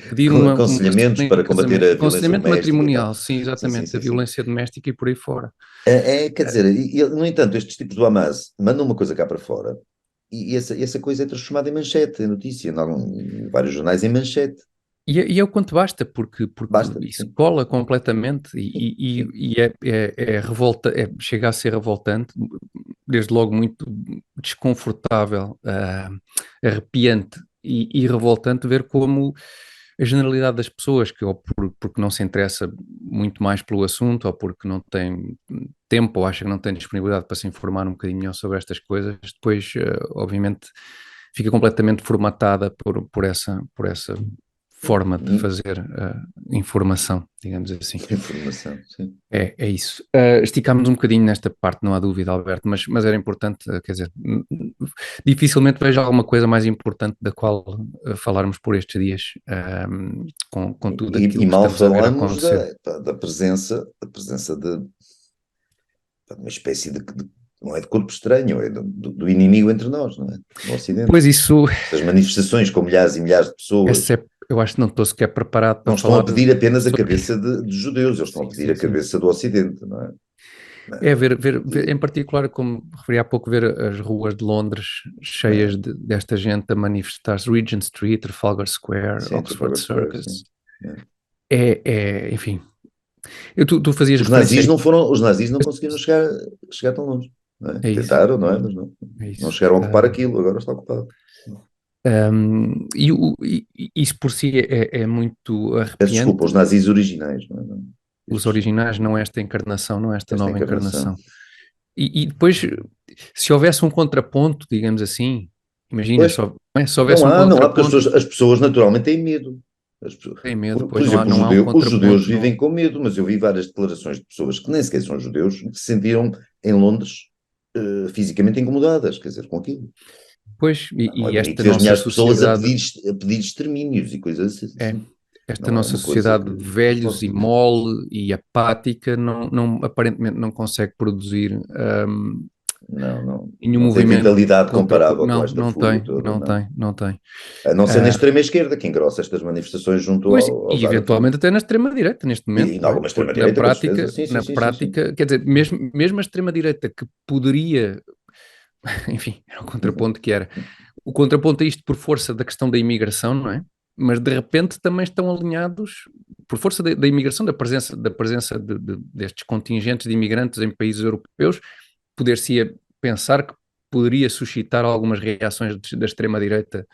pedir Com uma aconselhamentos cena em para combater casamento. a violência Aconselhamento doméstica e tal. matrimonial, sim, Sim, sim, exatamente, a sim, sim. violência doméstica e por aí fora. Quer dizer, no entanto, estes tipos do Hamas mandam uma coisa cá para fora e essa coisa é transformada em manchete, em notícia, em vários jornais em manchete. E é o quanto basta, porque Basta, isso sim, cola completamente sim, sim. e é revolta, chega a ser revoltante, desde logo muito desconfortável, arrepiante e revoltante ver como a generalidade das pessoas, que ou porque não se interessa muito mais pelo assunto, ou porque não tem tempo, ou acha que não tem disponibilidade para se informar um bocadinho melhor sobre estas coisas, depois, obviamente, fica completamente formatada por essa forma de fazer informação, digamos assim. Informação, sim. É isso. Esticámos um bocadinho nesta parte, não há dúvida, Alberto, mas era importante, quer dizer, dificilmente vejo alguma coisa mais importante da qual falarmos por estes dias, com tudo E aquilo que mal estamos a ver falamos acontecer. da presença de uma espécie não é de corpo estranho, é do inimigo entre nós, não é? No Ocidente. Pois isso, Essas manifestações com milhares e milhares de pessoas eu acho que não estou sequer preparado para não estão a falar pedir apenas a sobre cabeça de judeus, eles estão a sim, pedir sim, a sim. cabeça do Ocidente, não é? É Não, ver, em particular, como referi há pouco, ver as ruas de Londres é, cheias desta gente a manifestar-se, Regent Street, Trafalgar Square, sim, Oxford Trafalgar Square, Circus. sim. É. Enfim, tu fazias Os referência nazis a não isso. foram, os nazis não conseguiram chegar tão longe, não é? É isso, Tentaram, não é? Mas não, é não isso. chegaram a ocupar aquilo, agora está ocupado. E isso por si é muito Peço desculpa, arrepiante. os nazis originais, não é? Os Estes, originais, não esta encarnação, não esta esta nova encarnação. encarnação. E depois, se houvesse um contraponto, digamos assim, imagina, Pois, se houvesse um não há, porque contraponto, as pessoas naturalmente têm medo. tem medo, Por pois não há, exemplo, não há um os judeus contraponto, vivem não. com medo, mas eu vi várias declarações de pessoas que nem sequer são judeus que se sentiram em Londres fisicamente incomodadas, quer dizer, com aquilo. Pois, Não é e bonito esta ver nossa milhares de pessoas sociedade a pedir extermínios e coisas é, assim. esta Não é nossa uma coisa sociedade que de velhos posso e dizer. mole e apática aparentemente não consegue produzir Não, não, nenhum não tem movimento vitalidade contra. comparável com Não, esta não fúria tem, toda, não não. tem, não tem. A não ser na Ah, extrema-esquerda, que engrossa estas manifestações junto Pois, aos e árabes. eventualmente até na extrema-direita neste momento, E em não é? alguma Porque na extrema-direita, com certeza. prática, Sim, sim, na sim, sim, sim. prática, quer dizer, mesmo a extrema-direita que poderia, enfim, era o contraponto que era. O contraponto a isto por força da questão da imigração, não é? Mas de repente também estão alinhados por força da imigração, da presença destes contingentes de imigrantes em países europeus, poder-se pensar que poderia suscitar algumas reações da extrema-direita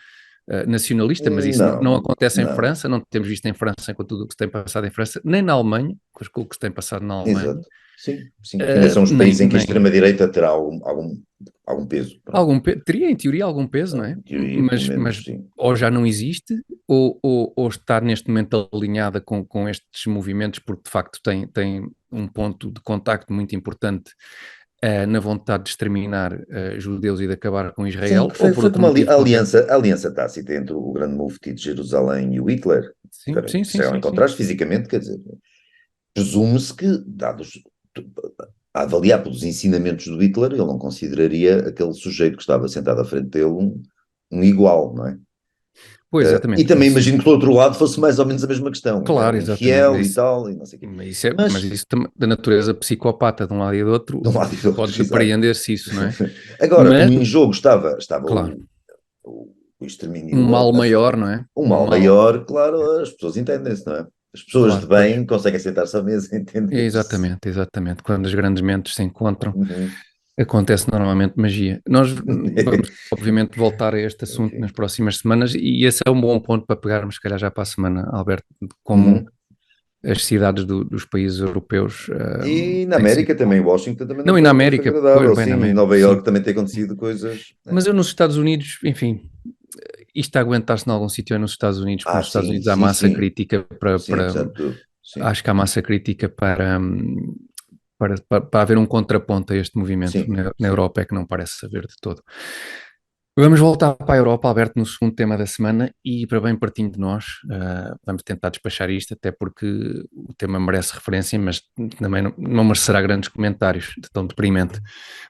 nacionalista, mas isso não Não, acontece em não. França, não temos visto em França com tudo o que se tem passado em França, nem na Alemanha, com o que se tem passado na Alemanha, Exato. Sim, sim, que ainda são os nem, países em que a nem extrema-direita terá algum peso. Pronto. teria em teoria algum peso, não é? Em teoria, pelo Mas menos, sim. ou já não existe, ou está neste momento alinhada com estes movimentos, porque de facto tem um ponto de contacto muito importante na vontade de exterminar judeus e de acabar com Sim, Israel, que ou por foi outro como motivo qualquer. a aliança tácita entre o grande mufti de Jerusalém e o Hitler. Sim, sim, sim, Serão sim, sim. encontrados fisicamente, quer dizer, presume-se que, a avaliar pelos ensinamentos do Hitler, ele não consideraria aquele sujeito que estava sentado à frente dele um igual, não é? Pois, E exatamente, também isso. imagino que do outro lado fosse mais ou menos a mesma questão. Era Claro, um exatamente. infiel e tal, e não sei o quê. Mas Mas, isso da natureza psicopata de um lado e do de outro, um lado e do outro, pode exato. depreender-se isso, não é? Agora, Mas, como em jogo estava claro, o extermínio, um mal maior, não é? um Um mal mal, maior, claro, as pessoas entendem-se, não é? As pessoas de claro, pois. bem conseguem sentar-se à mesa e entender-se. Exatamente, exatamente. Quando as grandes mentes se encontram, Uhum. acontece normalmente magia. Nós vamos, obviamente, voltar a este assunto nas Enfim. próximas semanas e esse é um bom ponto para pegarmos, se calhar, já para a semana, Alberto, de como Uhum. as cidades dos países europeus E na têm sido. América também, Washington também Não, e na não foi América, pois, agradável, bem, na sim, em América, Nova sim. Iorque também tem Sim. acontecido coisas, né? Mas eu nos Estados Unidos, enfim, isto a aguentar-se em algum sítio é nos Estados Unidos, porque Ah, nos Estados sim, Unidos há sim, massa sim, crítica para, sim, para apesar de tudo, sim, acho que há massa crítica para haver um contraponto a este movimento. sim, Na sim. Europa é que não parece haver de todo. Vamos voltar para a Europa, Alberto, no segundo tema da semana e para bem pertinho de nós. Vamos tentar despachar isto, até porque o tema merece referência, mas também não merecerá grandes comentários, de tão deprimente.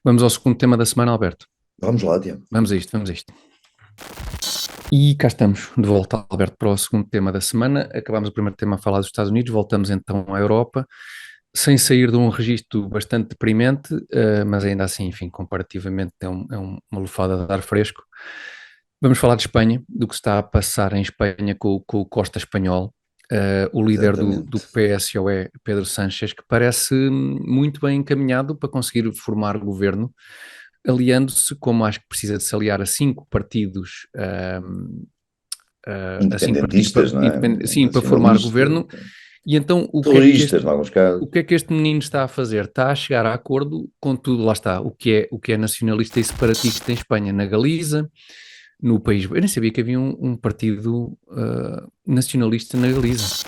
Vamos ao segundo tema da semana, Alberto. Vamos lá, Tiago. Vamos a isto, vamos a isto. E cá estamos, de volta, Alberto, para o segundo tema da semana. Acabámos o primeiro tema a falar dos Estados Unidos, voltamos então à Europa, sem sair de um registro bastante deprimente, mas ainda assim, enfim, comparativamente uma lufada de ar fresco. Vamos falar de Espanha, do que se está a passar em Espanha com o Costa Espanhol, o líder do PSOE, Pedro Sánchez, que parece muito bem encaminhado para conseguir formar governo, aliando-se, como acho que precisa de se aliar a cinco partidos, Independentistas, não é? sim, para formar governo. E então terroristas, em alguns casos. o que é que este menino está a fazer? Está a chegar a acordo com tudo, lá está, o que é nacionalista e separatista em Espanha, na Galiza, no país. Eu nem sabia que havia um partido nacionalista na Galiza.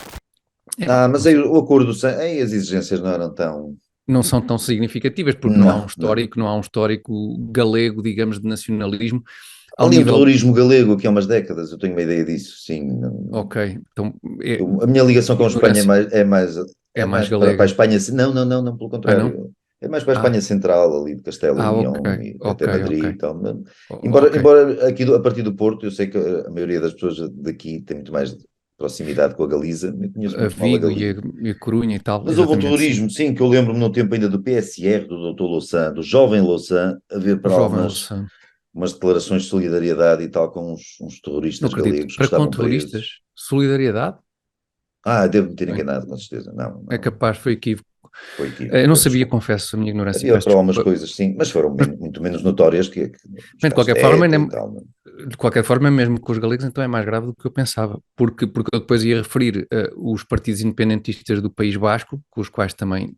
Mas aí o acordo, aí as exigências não eram tão... Não são tão significativas, porque não há um histórico galego, digamos, de nacionalismo. Ali o terrorismo galego aqui há umas décadas, eu tenho uma ideia disso, sim. Ok, então... A minha ligação com a Espanha é mais para a Espanha... Não, pelo contrário. É mais para a Espanha Central, ali de Castela e León, e até Madrid e tal. Embora aqui, a partir do Porto, eu sei que a maioria das pessoas daqui tem muito mais proximidade com a Galiza. Eu conheço a muito mal a Vigo Galiza. e a Corunha e tal. Mas houve um terrorismo, sim, que eu lembro-me no tempo ainda do PSR, do Dr. Louçã, do jovem Louçã, a ver para lá umas declarações de solidariedade e tal com uns terroristas galegos que estavam terroristas? presos. Solidariedade? Devo-me ter enganado, com certeza. Não. É capaz, foi equívoco. Foi equívoco. Eu não sabia, confesso, a minha ignorância. Havia para algumas coisas, sim, mas foram muito menos notórias que de qualquer forma, mesmo com os galegos, então é mais grave do que eu pensava, porque eu depois ia referir os partidos independentistas do País Basco, com os quais também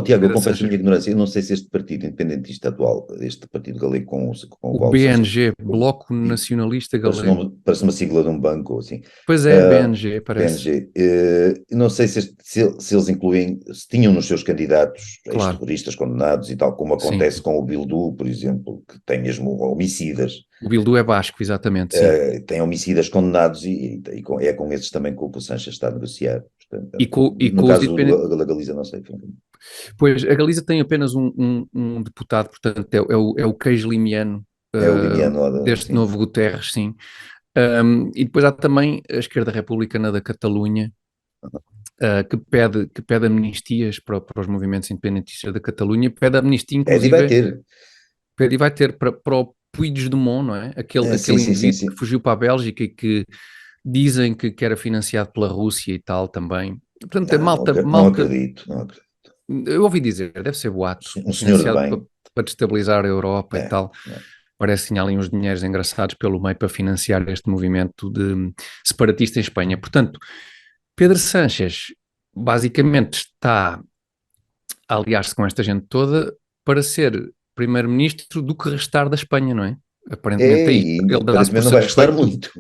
Tiago, eu confesso a minha ignorância, eu não sei se este partido independentista atual, este partido galego com o qual... O BNG, Bloco Nacionalista Galego. Parece uma sigla de um banco, ou assim. Pois é, BNG, parece. BNG. Não sei se eles incluem, se tinham nos seus candidatos ex-terroristas condenados e tal, como acontece com o Bildu, por exemplo, que tem mesmo homicidas. O Bildu é basco, exatamente, sim. Tem homicidas condenados e é com esses também que o Sánchez está a negociar. Portanto, no caso da Galiza, não sei. Pois, a Galiza tem apenas um deputado, portanto, é o queijo limiano, o limiano deste novo Guterres, sim. E depois há também a esquerda republicana da Catalunha, que pede amnistias para os movimentos independentistas da Catalunha, pede amnistia, inclusive. Pede e vai ter para o Puigdemont, não é? Aquele indivíduo que fugiu para a Bélgica e que dizem que era financiado pela Rússia e tal também. Portanto, não acredito. Eu ouvi dizer, deve ser boato, um senhor de bem. Para destabilizar a Europa e tal. Parece que tinha ali uns dinheiros engraçados pelo meio para financiar este movimento de separatista em Espanha. Portanto, Pedro Sánchez basicamente está a aliar-se com esta gente toda para ser primeiro-ministro do que restar da Espanha, não é? Aparentemente ele não vai restar muito.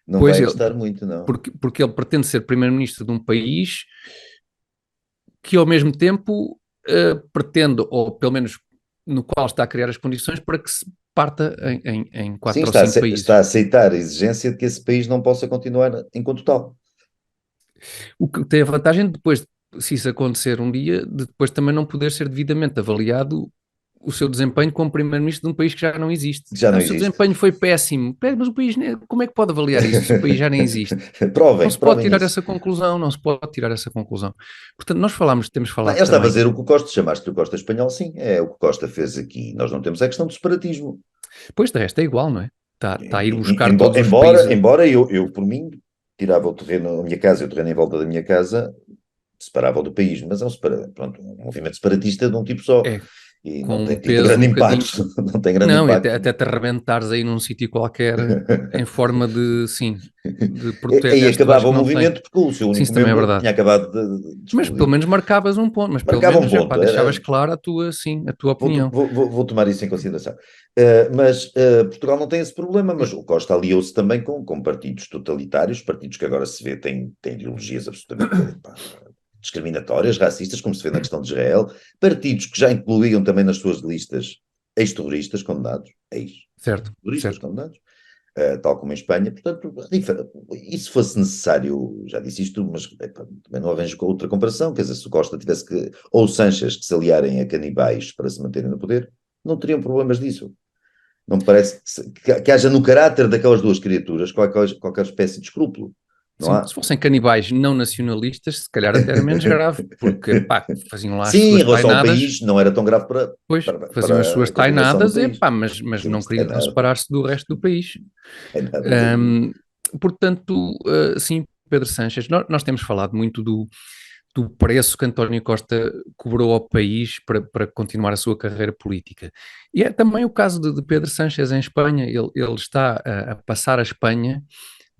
Não vai restar muito, não. Porque ele pretende ser primeiro-ministro de um país que ao mesmo tempo pretende, ou pelo menos no qual está a criar as condições para que se parta em 4 ou 5 países. Está a aceitar a exigência de que esse país não possa continuar enquanto tal. O que tem a vantagem de depois, se isso acontecer um dia, de depois também não poder ser devidamente avaliado o seu desempenho como primeiro-ministro de um país que já não existe. O seu desempenho foi péssimo. Mas o país, como é que pode avaliar isso se o país já nem existe? Não se pode tirar essa conclusão. Portanto, temos falado Ele está a fazer o que o Costa, chamaste o Costa espanhol, sim, é o que o Costa fez aqui. Nós não temos a questão do separatismo. Pois, de resto é igual, não é? Está a ir buscar todos os países. Embora eu, por mim, tirava o terreno, a minha casa e o terreno em volta da minha casa, separava-o do país, mas é um movimento separatista de um tipo só. E não tem tido grande impacto. Não tem grande impacto. Até te arrebentares aí num sítio qualquer em forma de protesto. E acabava o movimento porque o seu único membro tinha acabado de Mas pelo menos marcavas um ponto. Mas pelo menos deixavas clara a tua opinião. Vou tomar isso em consideração. Mas Portugal não tem esse problema, mas o Costa aliou-se também com partidos totalitários, partidos que agora se vê têm ideologias absolutamente discriminatórias, racistas, como se vê na questão de Israel, partidos que já incluíam também nas suas listas ex-terroristas condenados, Certo, turistas certo. estão dados, tal como em Espanha. Portanto, e se fosse necessário, já disse isto, mas também não arranjo com outra comparação, quer dizer, se o Costa tivesse que, ou o Sanches, que se aliarem a canibais para se manterem no poder, não teriam problemas disso. Não me parece que haja no caráter daquelas duas criaturas qualquer espécie de escrúpulo. Não Sim, há? se fossem canibais não nacionalistas, se calhar até era menos grave, porque pá, faziam lá as Sim, em suas relação ao tainadas, país, não era tão grave para, pois, para, faziam as para suas a continuação do tainadas, e, país. pá, mas Sim, não isso é queriam nada. separar-se do resto do país. É nada, exatamente. Ahm, Portanto, sim, Pedro Sanches, nós temos falado muito do preço que António Costa cobrou ao país para continuar a sua carreira política. E é também o caso de Pedro Sánchez em Espanha. Ele está a passar a Espanha,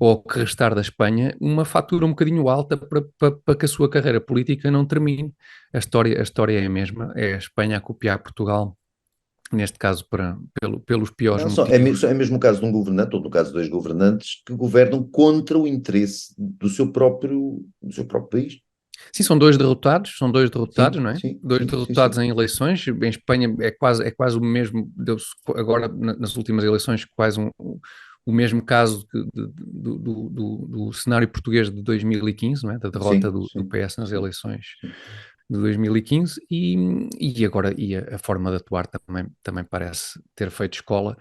ou ao que restar da Espanha, uma fatura um bocadinho alta para que a sua carreira política não termine. A história é a mesma, é a Espanha a copiar Portugal, neste caso pelos piores Não, motivos. é mesmo o caso de um governante, ou no caso de dois governantes, que governam contra o interesse do seu próprio país. Sim, são dois derrotados, Sim, não é? sim, Dois sim, sim, derrotados sim. em eleições. Em Espanha é quase o mesmo, deu-se agora nas últimas eleições, quase o mesmo caso do cenário português de 2015, não é? Da derrota Sim, do sim, PS nas sim, eleições sim. de 2015 e agora a forma de atuar também parece ter feito escola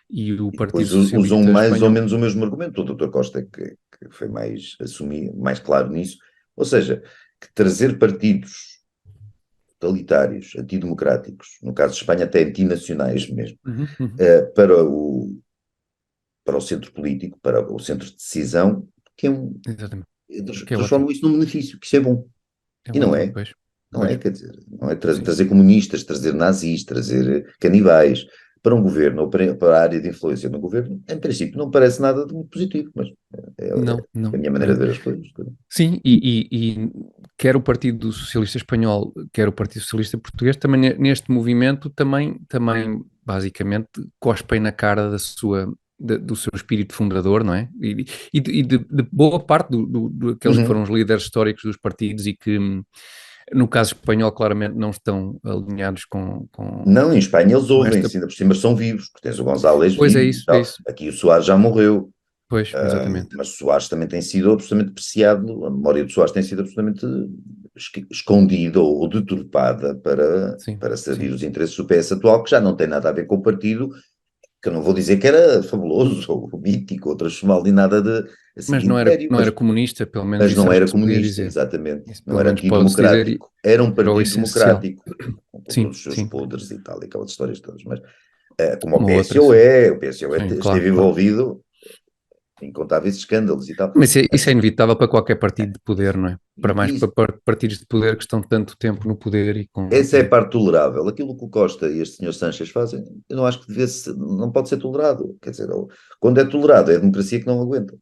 e o E Partido depois usam Socialista mais ou Espanhol. menos o mesmo argumento. O Dr. Costa que foi mais claro nisso. Ou seja, que trazer partidos totalitários, antidemocráticos, no caso de Espanha até antinacionais mesmo, Uhum, uhum, para o centro político, para o centro de decisão, que é um, exatamente. Que é ótimo. transformam isso num benefício, que isso é bom. É E não ótimo, é. pois. Não é, Pois, quer dizer, não é sim. trazer comunistas, trazer nazis, trazer canibais para um governo ou para a área de influência no governo, em princípio não parece nada de muito positivo, mas é Não, não. a minha maneira de ver as coisas. Sim, e quer o Partido Socialista Espanhol, quer o Partido Socialista Português, também neste movimento, também basicamente cospem na cara do seu espírito fundador, não é? E de boa parte daqueles que foram Uhum. os líderes históricos dos partidos e que, no caso espanhol, claramente não estão alinhados Não, em Espanha eles com esta. ouvem-se, ainda por cima são vivos, porque tens o González Pois é vivo e isso, é tal. isso. Aqui o Soares já morreu, Pois, exatamente. mas Soares também tem sido absolutamente apreciado, a memória de Soares tem sido absolutamente escondida ou deturpada para, Sim, para sim. servir os interesses do PS atual, que já não tem nada a ver com o partido, que eu não vou dizer que era fabuloso ou mítico ou transformado em nada de, assim, Mas de não era, império, não mas, era comunista, pelo menos mas isso não acho era que se podia comunista, dizer. exatamente, Isso não pelo era menos pode-se dizer, antidemocrático, era um era o partido essencial. democrático, com Sim, todos os seus sim. podres e tal, e aquelas histórias todas, mas como Uma outra, sim. O PSOE Sim, claro, esteve claro. envolvido em incontáveis escândalos e tal. Mas isso é inevitável para qualquer partido de poder, Isso, não é? Para e mais isso, para partidos de poder que estão tanto tempo no poder e com. essa é a parte tolerável. Aquilo que o Costa e este senhor Sánchez fazem, eu não acho que não pode ser tolerado. Quer dizer, quando é tolerado, é a democracia que não aguenta.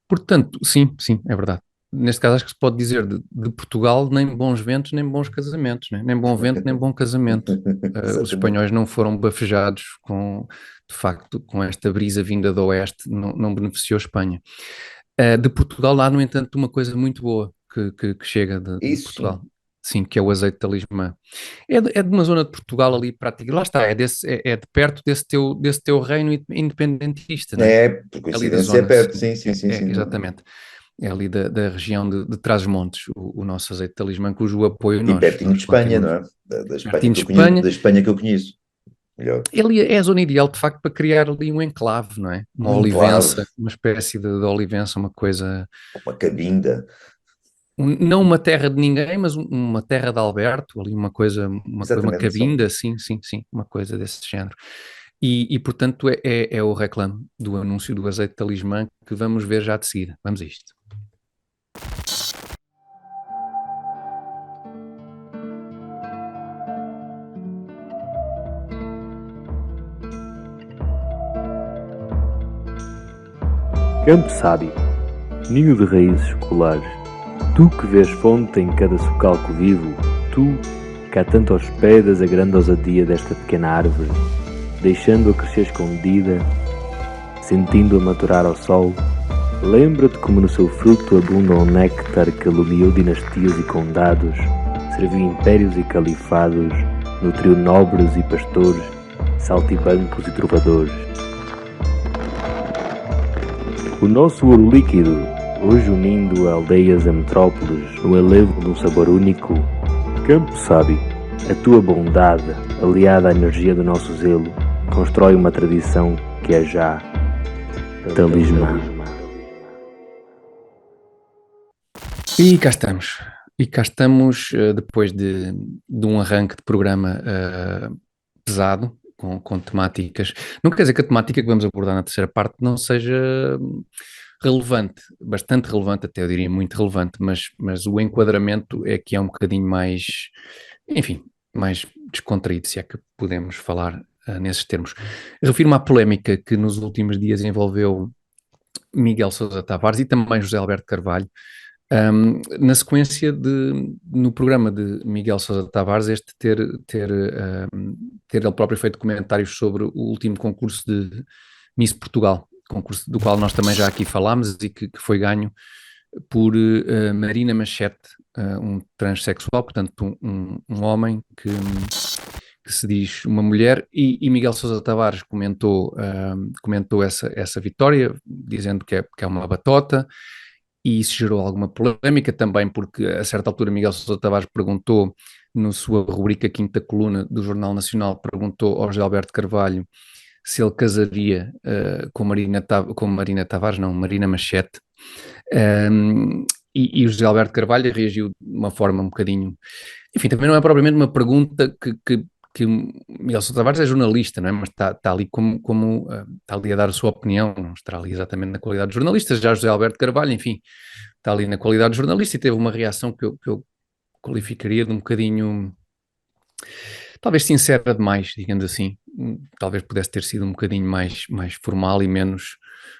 Portanto, sim, sim, é verdade. Neste caso, acho que se pode dizer de Portugal nem bons ventos, nem bons casamentos, né? Nem bom vento, nem bom casamento. Os Exatamente. espanhóis não foram bafejados de facto, com esta brisa vinda do Oeste, não beneficiou a Espanha. De Portugal há, no entanto, uma coisa muito boa que chega de Isso sim. Portugal. Sim, que é o azeite da Lismã. É de uma zona de Portugal ali, prática. Lá está, é de perto desse teu reino independentista, não é? É, por É ali da coincidência é zona, perto, sim. sim, sim, sim, sim. Não. Exatamente. É ali da região de Trás-os-Montes, o nosso azeite de Talismã, cujo apoio E nós, pertinho de nós Espanha, não continuamos. é? Da Espanha Pertinho que de eu conheço, Espanha, da Espanha que eu conheço. Melhor. ele é a zona ideal, de facto, para criar ali um enclave, não é? Uma Um enclave, olivença, uma espécie de olivença, uma coisa. uma cabinda. Não uma terra de ninguém, mas uma terra de Alberto, ali uma Exatamente, cabinda, sim, sim, sim, uma coisa desse género. Portanto, é o reclame do anúncio do azeite de Talismã que vamos ver já de seguida. Vamos a isto. Campo sábio, ninho de raízes escolares, tu que vês fonte em cada socalco vivo, tu que há tanto hospedas a grande ousadia desta pequena árvore, deixando-a crescer escondida, sentindo-a maturar ao sol, lembra-te como no seu fruto abunda um néctar que alumiou dinastias e condados, serviu impérios e califados, nutriu nobres e pastores, saltibancos e trovadores. O nosso ouro líquido, hoje unindo aldeias a metrópoles no elevo de um sabor único. Campo Sábio, a tua bondade, aliada à energia do nosso zelo, constrói uma tradição que é já talismã. E cá estamos. Depois de um arranque de programa pesado, com temáticas. Não quer dizer que a temática que vamos abordar na terceira parte não seja relevante, bastante relevante, até eu diria muito relevante, mas o enquadramento é que é um bocadinho mais, enfim, mais descontraído, se é que podemos falar nesses termos. Refiro-me à polémica que nos últimos dias envolveu Miguel Sousa Tavares e também José Alberto Carvalho, na sequência no programa de Miguel Sousa Tavares, ter ele próprio feito comentários sobre o último concurso de Miss Portugal, concurso do qual nós também já aqui falámos e que foi ganho por Marina Machete, um transexual, portanto um homem que se diz uma mulher, e Miguel Sousa Tavares comentou essa vitória, dizendo que é uma batota. E isso gerou alguma polémica também, porque a certa altura Miguel Sousa Tavares perguntou, na sua rubrica Quinta Coluna do Jornal Nacional, perguntou ao José Alberto Carvalho se ele casaria com Marina Machete, e o José Alberto Carvalho reagiu de uma forma um bocadinho... Enfim, também não é propriamente uma pergunta que Miguel Sousa Tavares é jornalista, não é? Mas está ali está ali a dar a sua opinião, não estará ali exatamente na qualidade de jornalista. Já José Alberto Carvalho, enfim, está ali na qualidade de jornalista e teve uma reação que eu qualificaria de um bocadinho, talvez sincera demais, digamos assim. Talvez pudesse ter sido um bocadinho mais formal e menos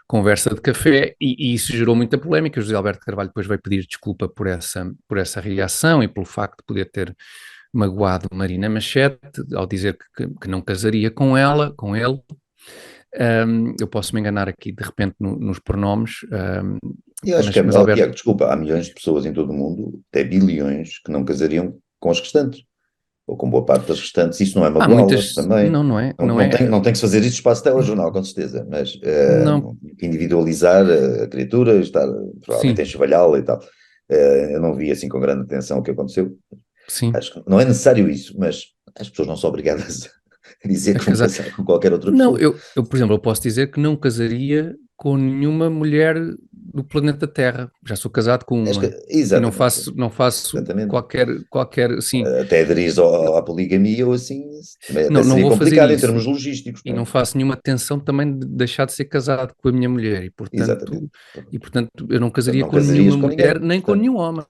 conversa de café, e isso gerou muita polémica. José Alberto Carvalho depois veio pedir desculpa por essa reação e pelo facto de poder ter magoado Marina Machete ao dizer que não casaria com ele. Eu posso me enganar aqui de repente nos pronomes. Eu acho que é, Alberto... Tiago, desculpa, há milhões de pessoas em todo o mundo, até bilhões, que não casariam com as restantes, ou com boa parte das restantes. Isso não é magoá-las também. Não é. Não tem que se fazer isso espaço telejornal, com certeza, mas individualizar a criatura, estar provavelmente enxovalhá-la e tal. Eu não vi assim com grande atenção o que aconteceu. Sim. Acho que não é necessário isso, mas as pessoas não são obrigadas a dizer que vão casar com qualquer outra pessoa. Não, eu, por exemplo, eu posso dizer que não casaria com nenhuma mulher do planeta Terra. Já sou casado com uma. E não faço qualquer sim. Até aderir à poligamia ou assim, não seria vou complicado fazer em termos logísticos. E não faço nenhuma tensão também de deixar de ser casado com a minha mulher. E portanto eu não casaria com nenhuma mulher, nem com nenhum homem.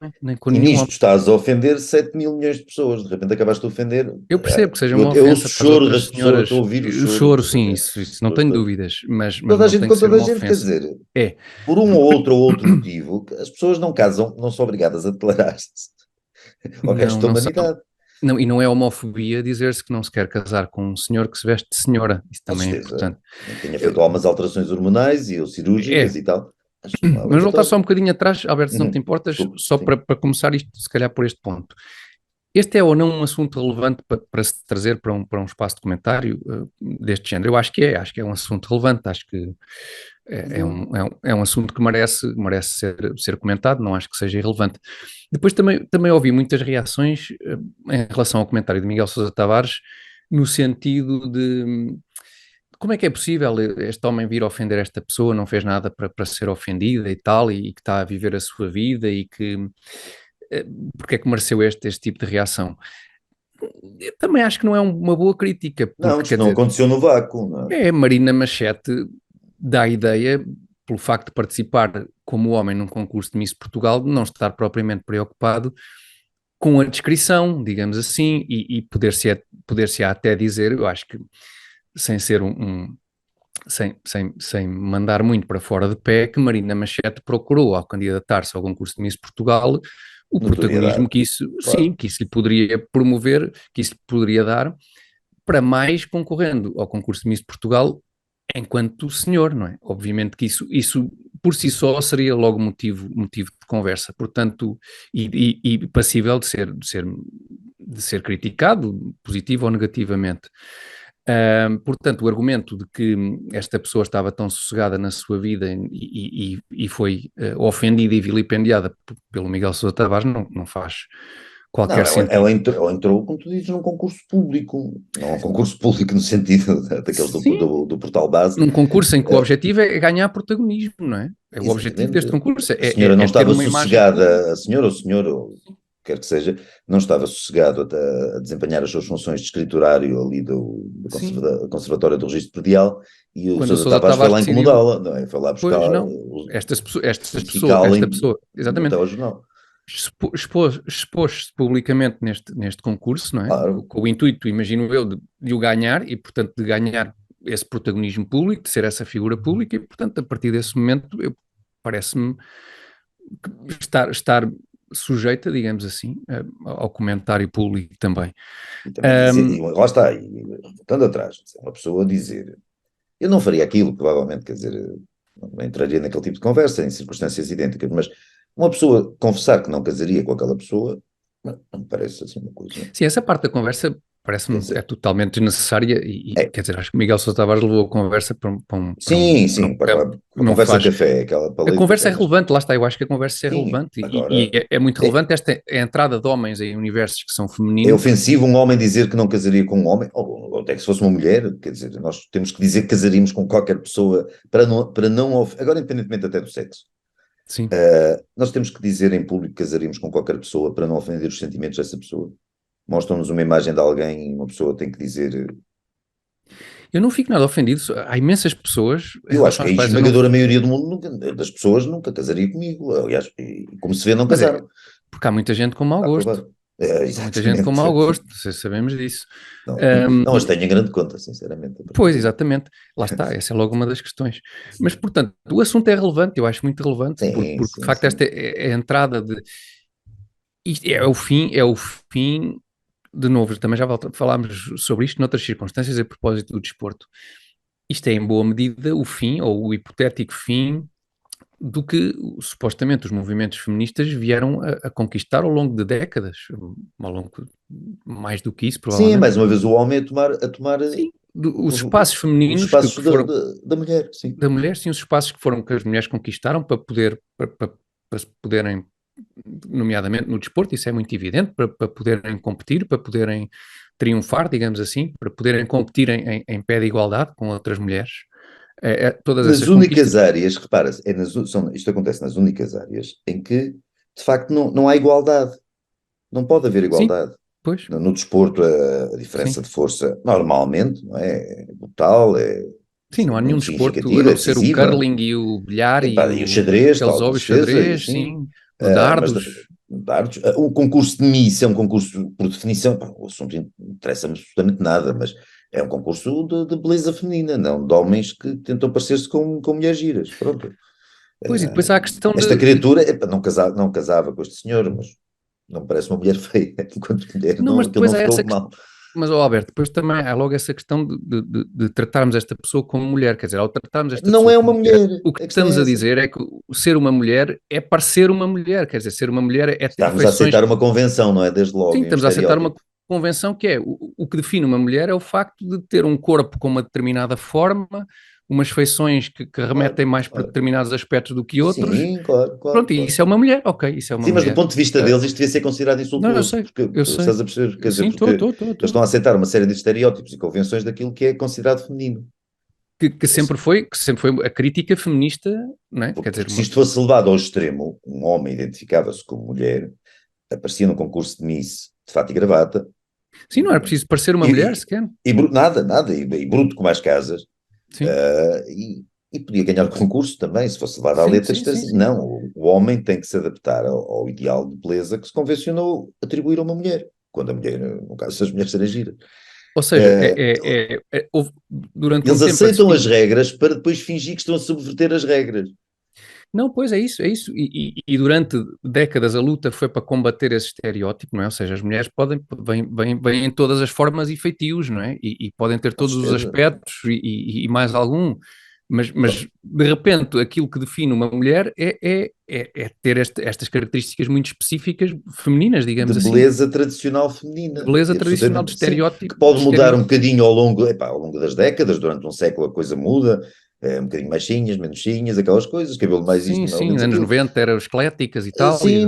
E nisto estás a ofender 7 mil milhões de pessoas. De repente acabaste de ofender. Eu percebo que seja uma ofensa para as outras senhoras. Estou a ouvir o choro, sim, isso não tenho dúvidas. Mas toda a gente com toda a gente, quer dizer, por um ou outro motivo, as pessoas não casam, não são obrigadas a declarar-se ao resto da humanidade. Não, e não é homofobia dizer-se que não se quer casar com um senhor que se veste de senhora. Isso também é importante. Tinha feito algumas alterações hormonais e cirúrgicas e tal. Mas voltar só um bocadinho atrás, Alberto, se não te importas, só para começar isto, se calhar por este ponto. Este é ou não um assunto relevante para se trazer para um espaço de comentário deste género? Eu acho que é um assunto relevante, acho que é um assunto que merece ser comentado, não acho que seja irrelevante. Depois também ouvi muitas reações em relação ao comentário de Miguel Sousa Tavares, no sentido de como é que é possível este homem vir ofender esta pessoa, não fez nada para ser ofendida e tal, e que está a viver a sua vida e que... porque é que mereceu este tipo de reação? Eu também acho que não é uma boa crítica. Não, isto não aconteceu no vácuo. Não. Marina Machete dá a ideia, pelo facto de participar como homem num concurso de Miss Portugal, de não estar propriamente preocupado com a descrição, digamos assim, e poder-se até dizer, eu acho que sem ser sem mandar muito para fora de pé, que Marina Machete procurou, ao candidatar-se ao concurso de Miss Portugal, o protagonismo que isso lhe poderia promover, que isso lhe poderia dar, para mais concorrendo ao concurso de Miss Portugal enquanto senhor, não é? Obviamente que isso por si só seria logo motivo de conversa, portanto, e passível de ser criticado, positivo ou negativamente. Portanto, o argumento de que esta pessoa estava tão sossegada na sua vida e foi ofendida e vilipendiada pelo Miguel Sousa Tavares não faz Não, qualquer sentido. ela entrou, como tu dizes, num concurso público. Não é um concurso público no sentido daqueles do portal base. Num concurso em que o objetivo é ganhar protagonismo, não é? O objetivo deste concurso A senhora não é ter estava uma imagem sossegada, a senhora ou o senhor, ou quer que seja, não estava sossegado a desempenhar as suas funções de escriturário ali do Sim. Conservatório do Registro Predial, e o Quando o Sousa Sousa Tavares foi lá Tavares decidiu, incomodá-la, não é? Foi lá pois buscar não, o esta fiscal pessoa, no exatamente, telejornal. expôs-se publicamente neste concurso, não é? Claro. Com o intuito, imagino eu, de o ganhar e, portanto, de ganhar esse protagonismo público, de ser essa figura pública e, portanto, a partir desse momento, parece-me estar sujeita, digamos assim, ao comentário público também. E também dizer, lá está, e voltando atrás, uma pessoa dizer, eu não faria aquilo, provavelmente, quer dizer, não entraria naquele tipo de conversa, em circunstâncias idênticas, mas uma pessoa confessar que não casaria com aquela pessoa, não me parece assim uma coisa. Sim, essa parte da conversa parece-me totalmente desnecessária quer dizer, acho que Miguel Sousa Tavares levou a conversa para um sim, para a não conversa faz. de café, aquela A conversa é relevante, lá está, eu acho que a conversa é sim, relevante agora, e é muito relevante esta a entrada de homens em universos que são femininos. É ofensivo um homem dizer que não casaria com um homem, ou até que se fosse uma mulher, quer dizer, nós temos que dizer que casaríamos com qualquer pessoa para não agora independentemente até do sexo. Sim. Nós temos que dizer em público que casaríamos com qualquer pessoa para não ofender os sentimentos dessa pessoa. Mostram-nos uma imagem de alguém e uma pessoa tem que dizer. Eu não fico nada ofendido, há imensas pessoas. Eu acho que a esmagadora maioria do mundo das pessoas nunca casaria comigo. Aliás, como se vê, não casaram. Porque há muita gente com mau gosto. Muita gente com mau gosto, sabemos disso. Não as tenho em grande conta, sinceramente. Pois, exatamente. Lá está, essa é logo uma das questões. Mas, portanto, o assunto é relevante, eu acho muito relevante, porque de facto esta é a entrada de... Isto é o fim, de novo, também já falámos sobre isto noutras circunstâncias a propósito do desporto. Isto é, em boa medida, o fim, ou o hipotético fim, do que supostamente os movimentos feministas vieram a conquistar ao longo de décadas, mais do que isso, provavelmente. Sim, mais uma vez o homem a tomar sim, os espaços femininos, os espaços da mulher, sim. Da mulher, sim, os espaços que as mulheres conquistaram para poderem, nomeadamente no desporto, isso é muito evidente, para poderem competir, para poderem triunfar, digamos assim, para poderem competir em pé de igualdade com outras mulheres. Todas nas essas únicas áreas, repara-se, isto acontece nas únicas áreas em que, de facto, não há igualdade. Não pode haver igualdade. Sim, pois. No desporto, a diferença de força, normalmente, não é brutal, sim, não há nenhum desporto, a não ser o curling e o bilhar e o xadrez, aqueles óbvios xadrez, sim, os dardos. O concurso de Miss é um concurso, por definição, o assunto interessa-me absolutamente nada, mas é um concurso de beleza feminina, não de homens que tentam parecer-se com mulheres giras, pronto. Pois, e depois há a questão esta criatura, não casava com este senhor, mas não me parece uma mulher feia, enquanto mulher não, mas depois não há ficou essa mal. Mas, Alberto, depois também há logo essa questão de tratarmos esta pessoa como mulher, quer dizer, ao tratarmos esta não pessoa é uma mulher, o que estamos a dizer é que ser uma mulher é parecer uma mulher, quer dizer, ser uma mulher é ter Estamos feições... a aceitar uma convenção, não é? Desde logo. Sim, estamos a aceitar uma convenção que é, o que define uma mulher é o facto de ter um corpo com uma determinada forma, umas feições que remetem mais para determinados aspectos do que outros. Sim, claro. Pronto, e isso é uma mulher, ok, isso é uma mulher. Sim, mas do ponto de vista deles isto devia ser considerado insultuoso. Não, eu sei. Estás a perceber? Quer dizer, sim, porque eles estão a aceitar uma série de estereótipos e convenções daquilo que é considerado feminino. Que sempre foi a crítica feminista, não é? Quer dizer, se isto fosse levado ao extremo, um homem identificava-se como mulher, aparecia no concurso de Miss de fato e gravata. Sim, não era preciso parecer uma mulher sequer. Nada, e bruto como as casas. Sim. E podia ganhar o concurso também, se fosse levado à letra. Não, o homem tem que se adaptar ao ideal de beleza que se convencionou atribuir a uma mulher, quando a mulher, no caso, se as mulheres serem giras. Ou seja, durante eles aceitam as regras para depois fingir que estão a subverter as regras. Não, pois é isso. E durante décadas a luta foi para combater esse estereótipo, não é? Ou seja, as mulheres vêm em todas as formas e feitios, não é? E podem ter todos os aspectos e mais algum. Mas de repente aquilo que define uma mulher é ter estas características muito específicas femininas, digamos De assim, beleza tradicional de feminina. beleza E tradicional, de absolutamente, sim, estereótipo, que pode de mudar um estereótipo. bocadinho ao longo das décadas, durante um século a coisa muda, um bocadinho mais cinhas, menos cinhas, aquelas coisas, cabelo mais isto, Sim, mais ou sim, menos anos aquilo. 90 eram esqueléticas e tal, Sim,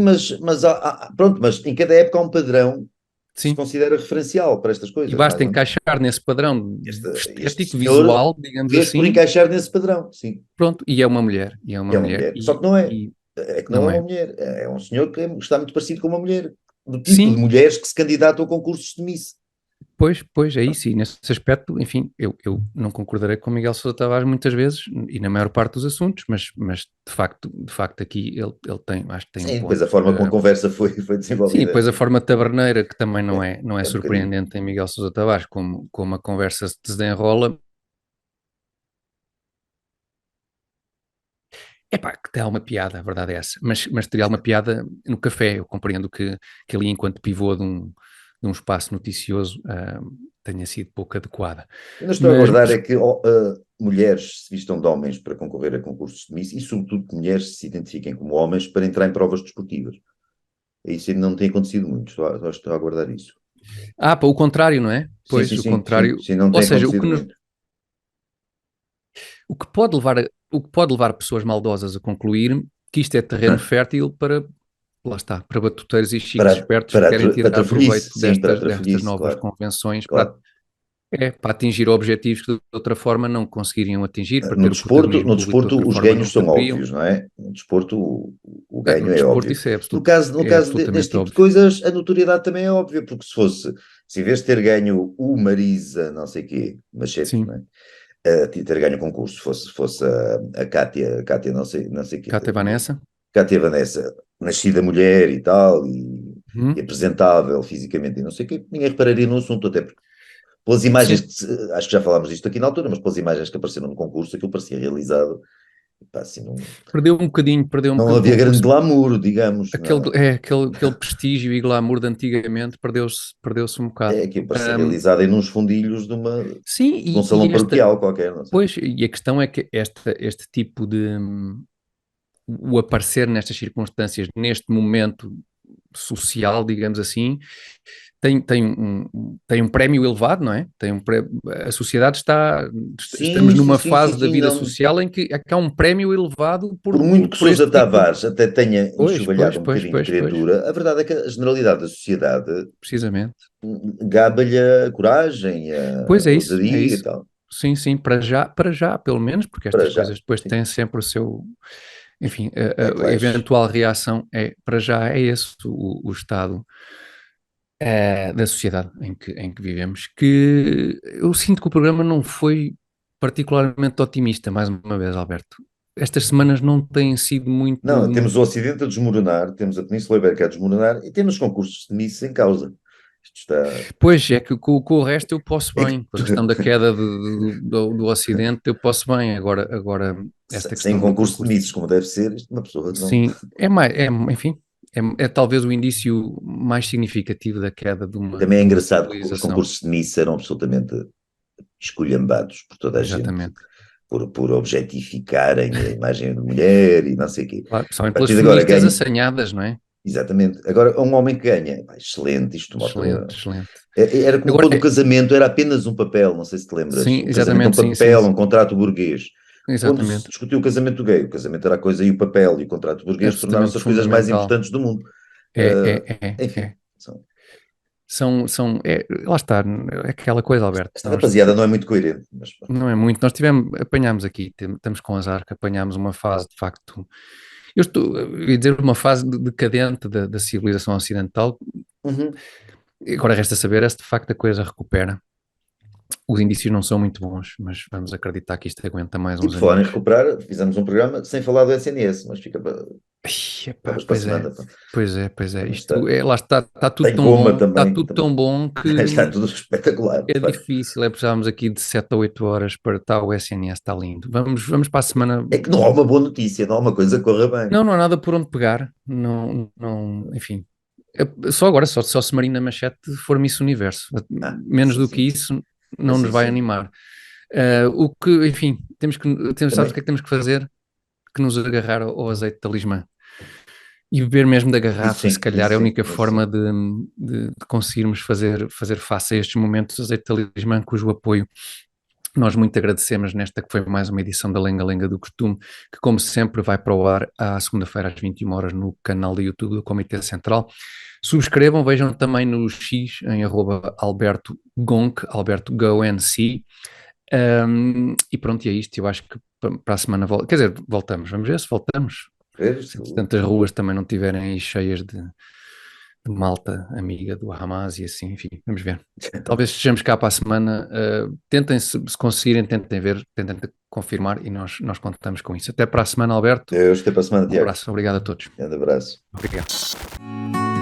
pronto, mas em cada época há um padrão que se sim, considera referencial para estas e coisas, mais basta ou menos. encaixar nesse padrão Este estético, senhor visual, digamos fez por assim, encaixar nesse padrão, sim. pronto, e é uma mulher, e é uma É uma mulher, mulher. Só que não é. e É que não é não uma é. mulher. É um senhor que está muito parecido com uma mulher. Do tipo de Sim, mulheres que se candidatam a concursos de Miss. pois, é isso, e nesse aspecto, enfim, eu não concordarei com Miguel Sousa Tavares muitas vezes, e na maior parte dos assuntos, mas de facto aqui ele tem, acho que tem um Sim, depois a ponto. forma como a conversa foi Sim, desenvolvida. depois a forma taberneira, que também não É, é é um bocadinho. surpreendente em Miguel Sousa Tavares, como a conversa se desenrola. Epá, que tem alguma piada, a verdade é essa. Mas teria alguma piada no café. Eu compreendo que ali, enquanto pivô de um espaço noticioso, tenha sido pouco adequada. Eu não estou a Mas, aguardar mas é que mulheres se vistam de homens para concorrer a concursos de Miss e, sobretudo, que mulheres se identifiquem como homens para entrar em provas desportivas. Isso ainda não tem acontecido muito. Estou a aguardar isso. pá, o contrário, não é? Sim, sim, Pois, o sim, sim, contrário. sim, não Ou tem seja, acontecido muito. o que pode levar pessoas maldosas a concluir que isto é terreno fértil para, lá está, para batuteiros e chiques espertos que querem Para a tirar trafolhice, proveito sim, para a destas trafolhice, novas claro, convenções claro. para atingir objetivos que de outra forma não conseguiriam atingir, para ter o No protagonismo público de desporto outra os forma ganhos não são teriam. óbvios, não é? No desporto o ganho No é desporto óbvio. isso é, No é caso deste absolutamente tipo de óbvio. coisas, a notoriedade também é óbvia, porque se em vez de ter ganho o Marisa, não sei quê, Machete, não Sim, é? Ter ganho o concurso, fosse a Cátia não sei quê, Cátia Vanessa. Cátia Vanessa, nascida mulher e tal, e Uhum. apresentável fisicamente e não sei o quê, ninguém repararia no assunto, até porque pelas imagens, Sim, acho que já falámos disto aqui na altura, mas pelas imagens que apareceram no concurso, aquilo parecia realizado, pá, assim, perdeu um não bocadinho o havia grande concurso. glamour, digamos, não. Aquele prestígio e glamour de antigamente perdeu-se um bocado. É aquilo parecia realizado em uns fundilhos Sim, de um salão paroquial qualquer, não sei. pois, e a questão é que este tipo de o aparecer nestas circunstâncias, neste momento social, digamos assim, tem um prémio elevado, não é? A sociedade estamos Sim, sim, numa sim, sim, fase da sim, vida não. social em que há um prémio elevado Por muito que por Sousa este tipo. Tavares até tenha Pois, pois, enxovalhado um pois, bocadinho de pois, pois, criatura, a verdade é que a generalidade da sociedade precisamente. gaba-lhe a coragem, Pois a é isso, é ousadia e isso. tal. Sim, sim, para já, pelo menos, porque Para estas já, coisas depois sim. têm sempre o seu, enfim, É a claro. eventual reação para já é esse o estado da sociedade em que vivemos, que eu sinto que o programa não foi particularmente otimista, mais uma vez, Alberto. Estas semanas não têm sido Não, muito. temos o Ocidente a desmoronar, temos a Península Ibérica a desmoronar e temos concursos de Miss em causa. Isto está. Pois é que com o resto eu posso É que bem, com a questão da queda do Ocidente eu posso bem, agora esta sem questão do concurso de concurso. Misses, como deve ser, isto uma pessoa não. Sim, enfim, é talvez o indício mais significativo da queda de uma, Também é de uma engraçado que os civilização. concursos de Miss eram absolutamente esculhambados por toda a gente, Exatamente. por objetificarem a imagem de mulher e não sei o quê. Claro, A principalmente pelas partir de agora feministas ganha. assanhadas, não é? Exatamente. Agora, um homem que ganha, pá, excelente, isto Excelente, mostra. excelente. Era como Agora, quando o casamento era apenas um papel, não sei se te lembras. sim, O casamento é um exatamente, sim, sim, papel, um contrato burguês. Quando se exatamente. discutiu o casamento gay, o casamento era a coisa e o papel e o contrato É burguês tornaram-se absolutamente as coisas mais fundamental. importantes do mundo. É, é, é, Enfim, é. Lá está, é aquela coisa, Alberto. esta rapaziada não é muito coerente, mas Não é muito. Apanhámos aqui, estamos com azar que apanhámos uma fase de facto. Eu ia dizer uma fase decadente da civilização ocidental. uhum. Agora resta saber se de facto a coisa recupera. Os indícios não são muito bons, mas vamos acreditar que isto aguenta mais E uns por falar em aninhos. recuperar, fizemos um programa sem falar do SNS, mas fica para, Ai, epá, vamos para a pois é, semana. Pá. pois é. Mas Isto lá está tudo tem tão coma bom, está também, tudo tão bom está que tudo espetacular, de é facto. difícil. Precisávamos aqui de 7 a 8 horas para estar o SNS, está lindo. Vamos para a semana. É que não há uma boa notícia, não há uma coisa que corra bem. Não há nada por onde pegar. Não, não, enfim. Só agora, só se Marina Machete for Miss Universo. Ah, Menos sim, do que sim. isso, não nos Assim vai sim. animar. O que, enfim, sabes o que é Também, que temos que fazer? Que nos agarrar ao azeite de talismã. E beber mesmo da garrafa, se calhar, é a única isso sim. forma de conseguirmos fazer face a estes momentos. Azeite de talismã, cujo apoio nós muito agradecemos nesta que foi mais uma edição da Lenga Lenga do Costume, que como sempre vai para o ar à segunda-feira às 21 horas no canal do YouTube do Comitê Central. Subscrevam, vejam também no X em @Alberto Gonc, Alberto GONC. E pronto, e é isto. Eu acho que para a semana quer dizer, voltamos, vamos ver se voltamos. Ver, Se tantas ruas também não estiverem aí cheias de malta amiga do Hamas e assim, enfim, vamos ver. Talvez estejamos cá para a semana. Tentem, se conseguirem, tentem ver, tentem confirmar e nós contamos com isso. Até para a semana, Alberto. eu estou para a semana, Um Tiago. abraço, obrigado a todos. Grande abraço. Obrigado.